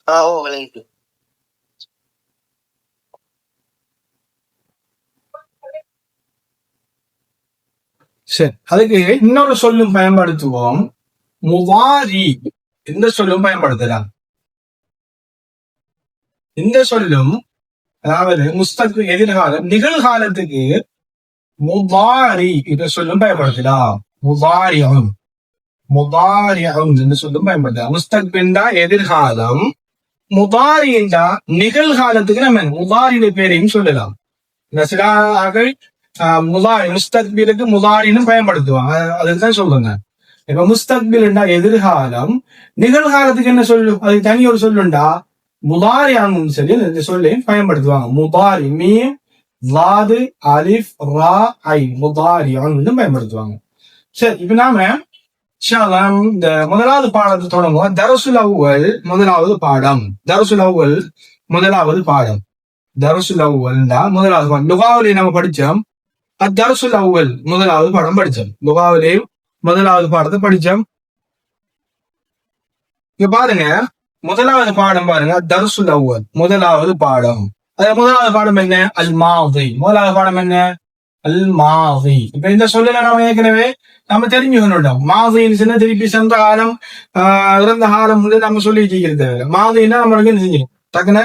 [SPEAKER 2] விளங்கிட்டு.
[SPEAKER 1] சரி, அதுக்கு இன்னொரு சொல்லும் பயன்படுத்துவோம். முவாரி இந்த சொல்லும் பயன்படுத்தலாம். இந்த சொல்லும் அதாவது முஸ்தக் எதிர்காலம் நிகழ்காலத்துக்கு முதாரி என்ற சொல்லும் பயன்படுத்தலாம். முதாரியம் முதாரியம் என்று சொல்லும் பயன்படுத்தலாம். முஸ்தக்பின் தான் எதிர்காலம், முதாரி என்றா நிகழ்காலத்துக்கு நம்ம முதாரியுடைய பேரையும் சொல்லலாம். இந்த சில ஆக்கள் முதாரி முஸ்தக்பிலுக்கு முதாரின்னு பயன்படுத்துவாங்க. அதுதான் சொல்லுங்க. இப்ப முஸ்தக்பில் என்றா எதிர்காலம், நிகழ்காலத்துக்கு என்ன சொல்லும்? அதுக்கு தனி ஒரு சொல்லுண்டா முதாரியான்னு சொல்லி இந்த சொல்லையும் பயன்படுத்துவாங்க. முதாரி மீம் லாது அலிஃப் ரா ஐ முதாரியான்னு பயன்படுத்துவாங்க. சரி, இப்ப நாம இந்த முதலாவது பாடத்தை தொடங்குவோம். தரசுல் அவ்வல் முதலாவது பாடம். தரசுல் அவ்வல் முதலாவது பாடம். தரசுல் அவ்வல் முதலாவது பாடம். லுகாவிலே நம்ம படிச்சோம். அத்தரசுல் அவ்வல் முதலாவது பாடம் படிச்சோம். லுகாவிலே முதலாவது பாடத்தை படிச்சோம். இங்க பாருங்க, முதலாவது பாடம் பாருங்க. தரசுல் அவ்வல் முதலாவது பாடம். முதலாவது பாடம் என்ன? அல் மாதி. முதலாவது பாடம் என்ன? அல் மாதி. இப்ப இந்த சொல்ல நாம ஏற்கனவே நம்ம தெரிஞ்சுக்கணும். மாதின்னு சொன்னா திருப்பி சென்ற காலம் இறந்த காலம் வந்து நம்ம சொல்லிட்டு இருக்கிறது. மாதின்னா நம்மளுக்கு என்ன செஞ்சோம் டக்குன்னு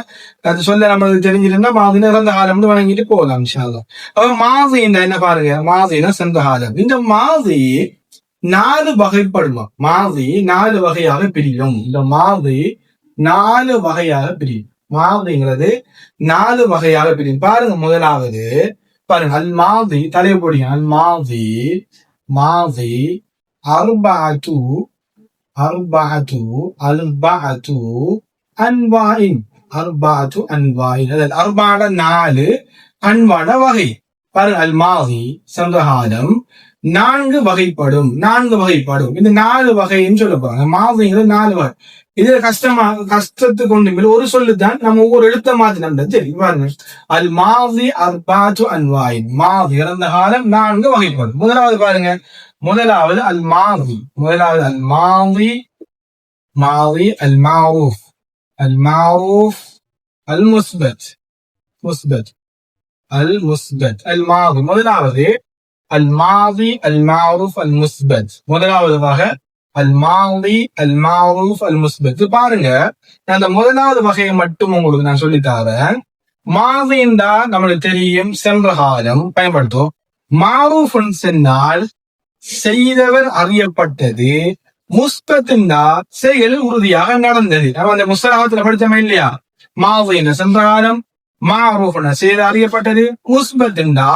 [SPEAKER 1] அது சொல்ல நம்மளுக்கு தெரிஞ்சிருந்தா மாதின்னு இறந்த காலம் வணங்கிட்டு போகலாம். அப்ப மாதின்னா என்ன பாருங்க, மாதினா சென்ற காலம். இந்த மாதி 4 வகைப்படுமா? மாதி 4 வகையாக பிரியும். இந்த மாதி 4 வகையாக பிரியும். மாதிங்கிறது 4 வகையாக பிரியும். பாருங்க, முதலாவது பாருங்க அல் மாதி தலைய போடுங்க. அல் மாதி மாதி அர்பஅத்து அர்பஅத்து அன்வாயின் அர்பஅத்து அன்வாயின். அதாவது அர்பாட 4 அன்வான வகை. பாருங்க, அல் மாதி சென்ற காலம் 4 வகைப்படும். 4 வகைப்படும். இந்த 4 வகைன்னு சொல்ல போறாங்க. மாதிங்கிறது 4 வகை. இதுல கஷ்டத்துக்கு ஒண்ணுமே ஒரு சொல்லுதான் நம்ம ஒவ்வொரு எழுத்த மாத்தினோம். சரி பாருங்க, அல் மாதி அர்பாத்து அன்வாயின். மாதி இறந்த காலம் 4 வகைப்படும். முதலாவது பாருங்க, முதலாவது அல் மாதி. முதலாவது அல் மாதி மாதி அல் மாரூஃப் அல் மாரூஃப் அல் முஸ்பத் முஸ்பத் அல் முஸ்பத் அல் மாதி. முதலாவது அல் மாதி அல் மாரூஃப் அல் முஸ்பத். முதலாவது வகை அல் மாதி அல் மாரூஃப் அல் முஸ்பத். பாருங்க, அந்த முதலாவது வகையை மட்டும் உங்களுக்கு நான் சொல்லித்தரேன். மாதின்றா நம்மளுக்கு தெரியும், சென்ற காலம் பயன்படுத்தும். மாரூஃப் சொன்னால் செய்தவர் அறியப்பட்டது. முஸ்பத்னா செயல் உறுதியாக நடந்தது. நம்ம அந்த முஸ்தலாகத்துல படிச்சோமா இல்லையா? மாதின்னா சென்ற காலம், மாரூஃப்னா செய்த அறியப்பட்டது, முஸ்பத்னா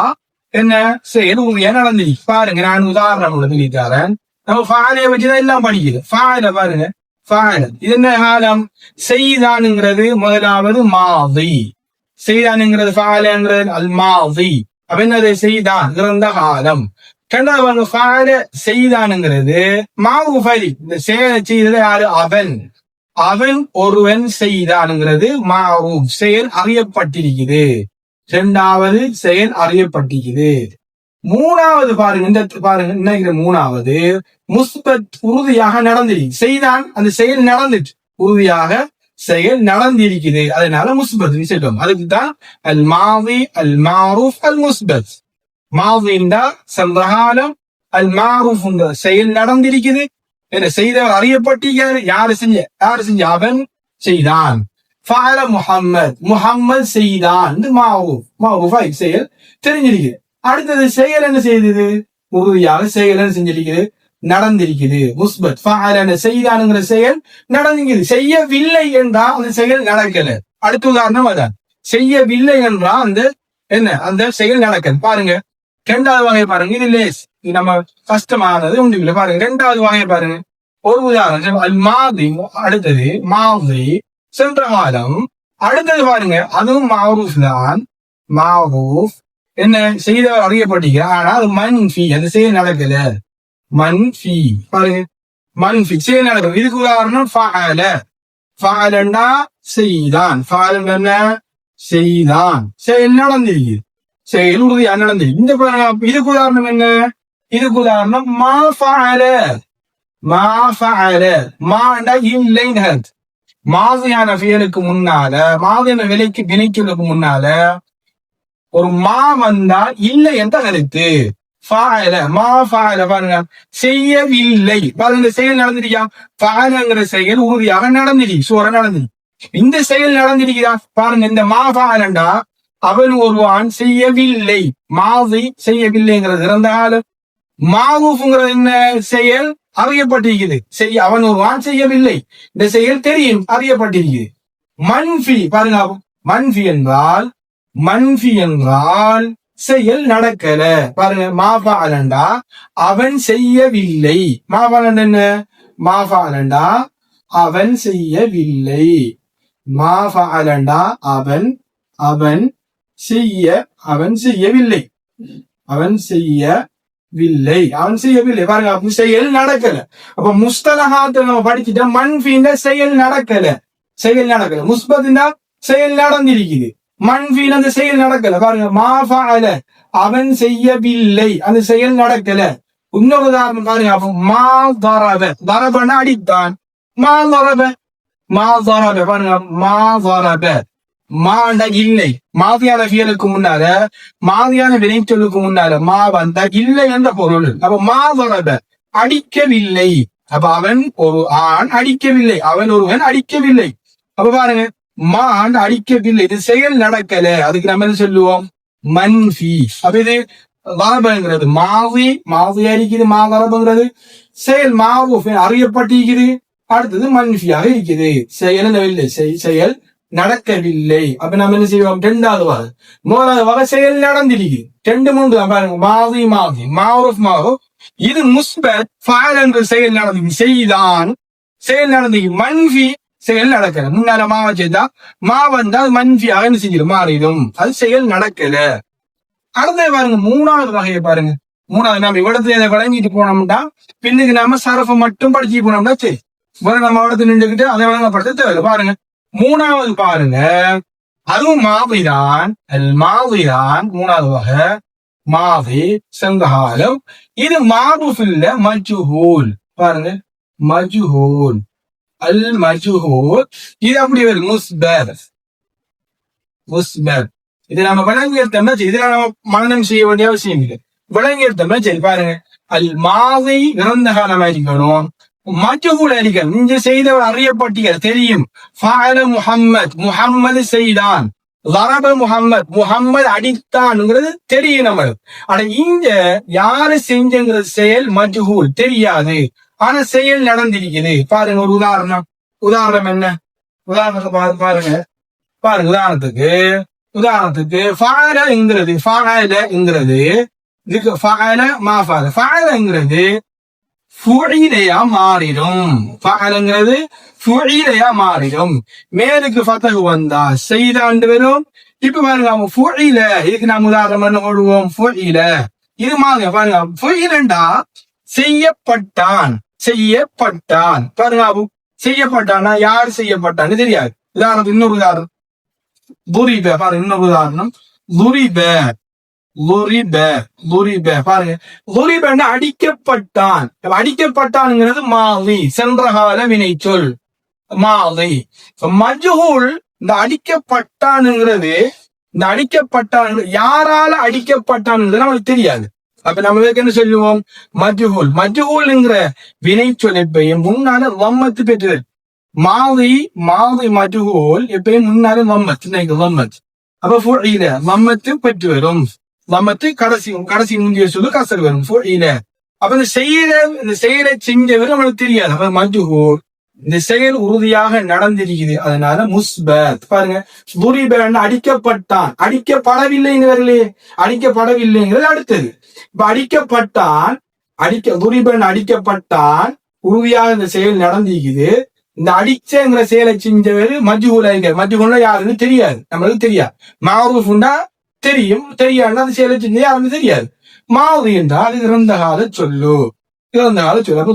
[SPEAKER 1] என்ன செயல் உறுதியா நடந்தது. பாருங்க, நான் உதாரணம் சொல்லித்தரேன். நம்ம ஃபாயிலை வச்சுதான் எல்லாம் படிக்குது. ஃபாயில பாருங்க, ஃபாயில் இது என்ன காலம்? செய்தானுங்கிறது முதலாவது மாதி. செய்தானுங்கிறது ஃபாயிலங்கிறது அல் மாதி. அப்ப என்னது? செய்தான் இறந்த காலம். ரெண்டாவது பாருங்க, ஃபாயில செய்தானுங்கிறது மாரூஃப் அலி. இந்த செயலை செய்தது யாரு? அவன். அவன் ஒருவன் செய்தானுங்கிறது மாரூஃப், செயல் அறியப்பட்டிருக்குது. இரண்டாவது செயல் அறியப்பட்டிருக்குது. மூணாவது பாருங்க, இந்த பாருங்க நினைக்கிற மூணாவது முஸ்பத் உறுதியாக நடந்திருக்கு. செய்தான், அந்த செயல் நடந்துச்சு, உறுதியாக செயல் நடந்திருக்குது, அதனால முஸ்பத் சொல்லுவோம். அதுக்கு தான் அல் மாதி அல் மாரூஃப் அல் முஸ்பத். மாதின்னா சென்ற காலம், அல் மாரூஃப் செயல் நடந்திருக்குது, என்ன செய்தவர் அறியப்பட்டிருக்காரு. யாரு செஞ்ச? அவன் செய்தான். ஃபஅல முஹம்மத், முஹம்மத் செய்தான். மாரூஃப் செயல் தெரிஞ்சிருக்கு. அடுத்தது செயல் என்ன செய்தது? உறுதியாக செயல் என்ன செஞ்சிருக்குது? நடந்திருக்குது. முஸ்பத். ஃபஅல செய்தானுங்கிற செயல் நடந்திருக்குது. செய்யவில்லை என்றா அந்த செயல் நடக்கல. அடுத்த உதாரணம் அதான், செய்யவில்லை என்றா அந்த என்ன அந்த செயல் நடக்கல. பாருங்க, இரண்டாவது வகை பாருங்க. இது லேஸ், இது நம்ம கஷ்டமானது ஒன்று இல்லை. பாருங்க, இரண்டாவது வகை பாருங்க. ஒரு உதாரணம் அல் மாதி. அடுத்தது மாதி சென்ற காலம். அடுத்தது பாருங்க, அதுவும் மாரூஃப் தான். மாரூஃப் என்ன செய்தவர் அறியப்பட்டிருக்க, ஆனா அது மன்ஃபி, அந்த செயல் நடக்கல. மன்ஃபி பாருங்க, மன்ஃபி செயல் நடக்கல. இதுக்கு உதாரணம் ஃபஅல. ஃபஅலன்னா செய்தான். ஃபஅல என்ன? செய்தான், செயல் நடந்திருக்கு, செயல் உறுதியா நடந்திருக்கு. இந்த பாருங்க, இதுக்கு உதாரணம் என்ன? இதுக்கு உதாரணம் மா ஃபஅல. மா ஃபஅல, மாண்டா இல்லைன்னு. மாதியான ஃபியலுக்கு முன்னால மாதியான வினைச்சொல்லுக்கு முன்னால ஒரு மா வந்தா இல்லை என்ற கருத்து. பாருங்க, செய்யவில்லை. பாருங்க, இந்த செயல் நடந்துருக்கா? ஃபாலங்கிற செயல் உறுதியாக நடந்துடி, சூற நடந்துடி. இந்த செயல் நடந்திருக்கிறா பாருங்க. இந்த மாஃபாலண்டா அவன் ஒருவான் செய்யவில்லை, மாவி செய்யவில்லைங்கிறது இறந்த காலம். மாவுங்கிறது என்ன செயல்? அறியப்பட்டிருக்குது. அவன் ஒருவான் செய்யவில்லை, இந்த செயல் தெரியும், அறியப்பட்டிருக்குது. மன்ஃபி பாருங்க, மன்ஃபி என்றால் செயல் நடக்கல. பாருங்க, மாஃபாலண்டா அவன் செய்யவில்லை. மாஃபாலண்டா என்ன? மாஃபாலண்டா அவன் செய்யவில்லை. மாஃபாலண்டா அவன் செய்யவில்லை. பாருங்க, செயல் நடக்கல. அப்ப முஸ்தலஹாத்த நம்ம படிச்சுட்டா மன்ஃபின்னா செயல் நடக்கல. முஸ்பத்னா செயல் நடந்திருக்குது. மன்ஃபில அந்த செயல் நடக்கல. பாருங்க, மாஃபால அவன் செய்யவில்லை, அந்த செயல் நடக்கல. இன்னொரு உதாரணம் பாருங்க. அப்ப மா தரப, தரபனா அடித்தான். மா தரப பாருங்க, மா தரப மாண்டா இல்லை. மாதியான ஃபியலுக்கு முன்னால மாதியான வினைச்சொல்லுக்கு முன்னால மா வந்தா இல்லை என்ற பொருள். அப்ப மா தரப அடிக்கவில்லை. அப்ப அவன் ஒரு ஆண் அடிக்கவில்லை, அவன் ஒருவன் அடிக்கவில்லை. அப்ப பாருங்க, மான் அடிக்கவில்லை, இது செயல் நடக்கல. அதுக்கு நம்ம என்ன சொல்லுவோம்? மன்ஃபி. அப்ப இது வரபுங்கிறது மாவி அடிக்குது. வரபுங்கிறது செயல் மாவு அறியப்பட்டிருக்குது. அடுத்தது மன்ஃபியாக இருக்குது, செயல் இல்லை, செயல் நடக்கவில்லை. அப்ப நம்ம என்ன செய்வோம்? ரெண்டாவது வகை. மூணாவது வகை செயல் நடந்திருக்கு. 2-3 பாருங்க, மாவு. இது முஸ்பத் ஃபஅல் என்ற செயல் நடந்து செய்தான், செயல் நடந்து. மன்ஃபி செயல் நடக்கல. முன்னால மாவை செய்தா மா வந்தா அது மன்ஃபியாக என்ன செஞ்சிடும்? மாறிடும். அது செயல் நடக்கல. அடுத்த பாருங்க, மூணாவது வகையை பாருங்க. மூணாவது நம்ம இவ்வளத்துல விளங்கிட்டு போனோம்னா பின்னுக்கு நாம சரஃபை மட்டும் படிச்சு போனோம்னா சரி, நம்ம இடத்துல நின்றுக்கிட்டு அதை வழங்கப்படுத்த தேவை. பாருங்க, மூணாவது பாருங்க, அதுவும் மாவிதான். மூணாவது வகை மாவி செங்ககாலம். இது மாறுஃபில்ல மஜ்ஹூல். பாருங்க, மஜ்ஹூல், அல் மஜ்ஹூல். இது அப்படி வரும் முஸ்பர். இது நம்ம விளங்கி எடுத்தோம்னா இதுல நம்ம மனநம் செய்ய வேண்டிய அவசியம் இல்லை. விளங்கி எடுத்தோம்னா சரி. பாருங்க, அல் மாவி இறந்த காலம் அடிக்கணும், மஜ்ஹூல் அடிக்கணும். இங்க செய்தவர் அறியப்பட்டீர்கள், தெரியும். ஃபஅல முஹம்மது செய்தான். லரப முஹம்மது அடித்தான்ங்கிறது தெரியும் நம்மளுக்கு. ஆனா இங்க யாரு செஞ்சங்கிறது செயல் மஜ்ஹூல், தெரியாது. ஆனா செயல் நடந்திருக்குது. பாருங்க, ஒரு உதாரணம் என்ன? உதாரணத்துக்கு பாருங்க. உதாரணத்துக்கு ஃபஅலங்கிறது இதுக்கு ஃபஅலங்கிறது ஃபுஇலையா மாறிடும். ஃபஅலங்கிறது ஃபுஇலையா மாறிடும். மேலுக்கு ஃபதஹ் வந்தா செய்தாண்டு வரும். இப்ப பாருங்க, ஃபுஇல இதுக்கு நாம் உதாரணம் என்ன போடுவோம்? ஃபுஇல. இது மாதிரி பாருங்க, ஃபுஇலண்டா செய்யப்பட்டான். பாருங்க, செய்யப்பட்டானா யார் செய்யப்பட்டான்னு தெரியாது. உதாரணத்துக்கு இன்னொரு உதாரணம் துரிப. பாருங்க, இன்னொரு உதாரணம் துரிப. பாருங்க, துரிபன்னா அடிக்கப்பட்டான். அடிக்கப்பட்டான்ங்கிறது மாவி, சென்றகால வினைச்சொல் மாவி. மஜ்ஹூல் இந்த அடிக்கப்பட்டான்ங்கிறது, யாரால அடிக்கப்பட்டான்ங்கிறது நமக்கு தெரியாது. அப்ப நம்ம என்ன சொல்லுவோம்? மஜ்ஹூல்ங்கிற வினைச்சொல் எப்பயும் முன்னால வம்மத்து பெற்றது. மாவி மஜ்ஹூல் எப்பயும் முன்னால வம்மத். அப்ப ஃபுஇல வம்மத்து பெற்று வரும். வம்மத்து கடைசி முந்திய சொல்லு கசல் வரும். ஃபுஇல. அப்ப இந்த செயலை செஞ்சவர் நம்மளுக்கு தெரியாது. அப்ப மஜ்ஹூல், இந்த செயல் உறுதியாக நடந்திருக்குது, அதனால முஸ்பத். பாருங்க, துரிபன் அடிக்கப்பட்டான், அடிக்கப்படவில்லைங்கிறது அடுத்தது. இப்ப துரிபன் அடிக்கப்பட்டான், உறுதியாக இந்த செயல் நடந்திருக்குது. இந்த அடிச்சங்கிற செயலை செஞ்சவர் மஜ்ஹூல்னா யாருன்னு தெரியாது, நம்மளுக்கு தெரியாது. மாரூஃப்னா தெரியும், தெரியாது. அந்த செயலை செஞ்ச யாருன்னு தெரியாது. மாவி என்றால் இறந்த கால சொல்லு. அப்ப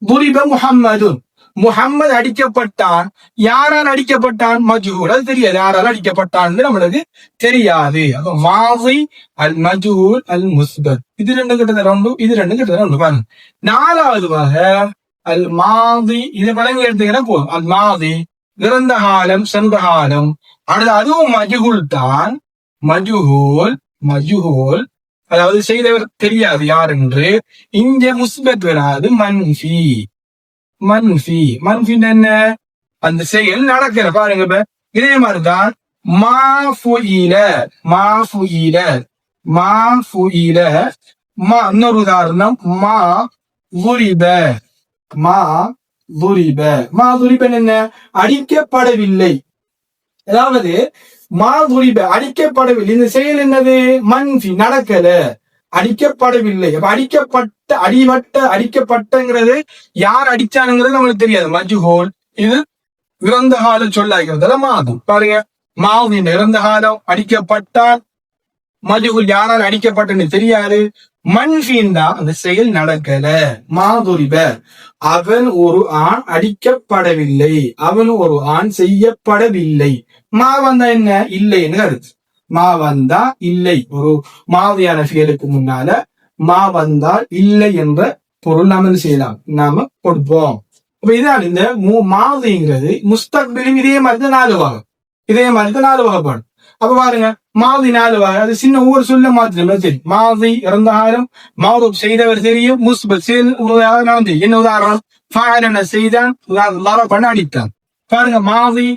[SPEAKER 1] துரிப முஹம்மது அடிக்கப்பட்டான். யாரால் அடிக்கப்பட்டான்? மஜ்ஹூல், அது தெரியாது. யாரால் அடிக்கப்பட்டான் நம்மளுக்கு தெரியாது. அப்ப மாவி அல் மஜ்ஹூல் அல் முஸ்பத். இது ரெண்டு கிட்டத்தட்ட ரெண்டு பாருங்க. நாலாவது வகை அல் மாதி இது விளங்கி எடுத்துக்கிற போதும். அல் மாதி இறந்த காலம், சென்ற காலம். அடுத்து அதுவும் மஜ்ஹூல் தான். மஜ்ஹூல் அதாவது செய்தவர் தெரியாது யார் என்று. இங்க முஸ்பத் வராது, மன்ஃபி என்ன, அந்த செயல் நடக்கிற பாருங்க. இப்ப இதே மாதிரிதான் இன்னொரு உதாரணம் என்ன, அடிக்கப்படவில்லை. அதாவது அடிக்கப்படவில்லை, இந்த செயல் என்னது, மன்ஃபி நடக்கல, அடிக்கப்படவில்லை. அடிக்கப்பட்டங்கிறது யார் அடிச்சானுங்கிறது நம்மளுக்கு தெரியாது, மஜ்ஹூல். இது இறந்த காலம் சொல்லாகிறது மாதம். பாருங்க, மாவின் இறந்த காலம், அடிக்கப்பட்டால். மஜ்ஹூல் யாரால் அடிக்கப்பட்டன்னு தெரியாது. மன்ஃபின் தான் அந்த செயல் நடக்கல. மாதுரிப அவன் ஒரு ஆண் அடிக்கப்படவில்லை, அவன் ஒரு ஆண் செய்யப்படவில்லை. மா வந்தா என்ன, இல்லைன்னு கருத்து. மா வந்தா இல்லை, ஒரு மாதியான செயலுக்கு முன்னால மா வந்தால் இல்லை என்ற பொருள் நாம செய்யலாம், நாம கொடுப்போம். அப்ப இதான் இந்த மாதிங்கிறது. முஸ்தக்பிலும் இதே மாதிரி 4 வகை, இதே மாதிரி 4 வகைப்படும். அப்ப பாருங்க, மாதி 4 வகை. அது சின்ன ஒவ்வொரு சொல்ல மாத்திரம் சரி. மாதி இறந்த காலம், மாரூப் செய்தவர் தெரியும், முஸ்பத் நடந்து. என்ன உதாரணம், ஃபாயிலன செய்தான், பண்ண அடித்தான். பாருங்க, மாதி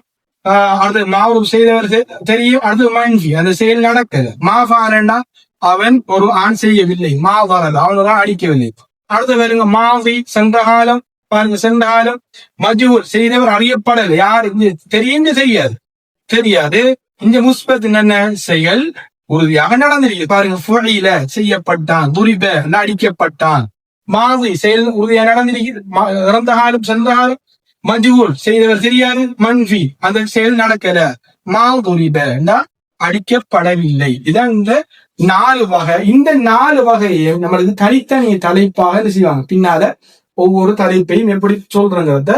[SPEAKER 1] அடுத்து மாரூப் செய்தவர் தெரியும், அடுத்து மன்ஃபி அந்த செயல் நடக்கல. மாஃபாலன்னா அவன் ஒரு ஆண் செய்யவில்லை, மாவரது அவன் ஒரு ஆண் அடிக்கவில்லை. அடுத்து பாருங்க, மாதி சென்ற காலம். பாருங்க, சென்ற காலம். மஜ்ஹூல் செய்தவர் அறியப்படல, யாரு தெரியும் தெரியாது. இந்த முஸ்பத் என்ன, செயல் உறுதியாக நடந்திருக்கு. பாருங்க, ஃபுஇல செய்யப்பட்டான், துரிப அடிக்கப்பட்டான். மாதி செயல் உறுதியாக நடந்திருக்கு, இறந்த காலம், சென்ற காலம். மஜ்ஹூல் செய்தவர் தெரியாது, மன்ஃபி அந்த செயல் நடக்கல, துரிப அடிக்கப்படவில்லை. இதான் இந்த 4 வகை. இந்த 4 வகையை நம்மளுக்கு தனித்தனி தலைப்பாக செய்வாங்க. பின்னால ஒவ்வொரு தலைப்பையும் எப்படி சொல்றங்கிறத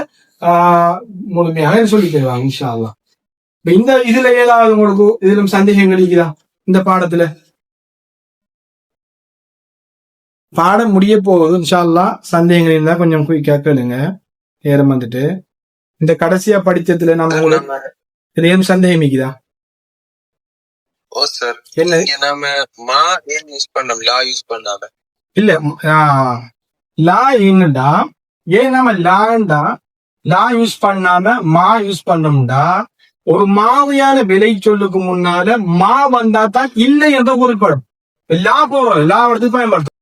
[SPEAKER 1] முழுமையாக சொல்லி தருவாங்க இன்ஷா அல்லாஹ். இந்த இதுல ஏதாவது உங்களுக்கு இதிலும் சந்தேகங்கள் இருக்குதா? இந்த பாடத்துல பாடம் முடிய போகுது இன்ஷா அல்லாஹ். சந்தேகங்கள் இருந்தா கொஞ்சம் குயிக்கா கேளுங்க. நேரம் வந்துட்டு இந்த கடைசியா படிச்சதுல நம்ம உங்களுக்கு ஏதும் சந்தேகம் இருக்குதா?
[SPEAKER 2] ஓ சார்,
[SPEAKER 1] என்ன
[SPEAKER 2] நாம மா ஏன் யூஸ் பண்ணோம், லா யூஸ் பண்ணாம?
[SPEAKER 1] இல்ல, லா என்னடா, ஏன் நம்ம லா யூஸ் பண்ணாம மா யூஸ் பண்ணோம்டா, ஒரு மாவையான விலை சொல்லுக்கு முன்னால மா வந்தா தான் இல்லை என்ற பொருட்படும். லா போறோம், லா எடுத்து பயன்படுத்தும்.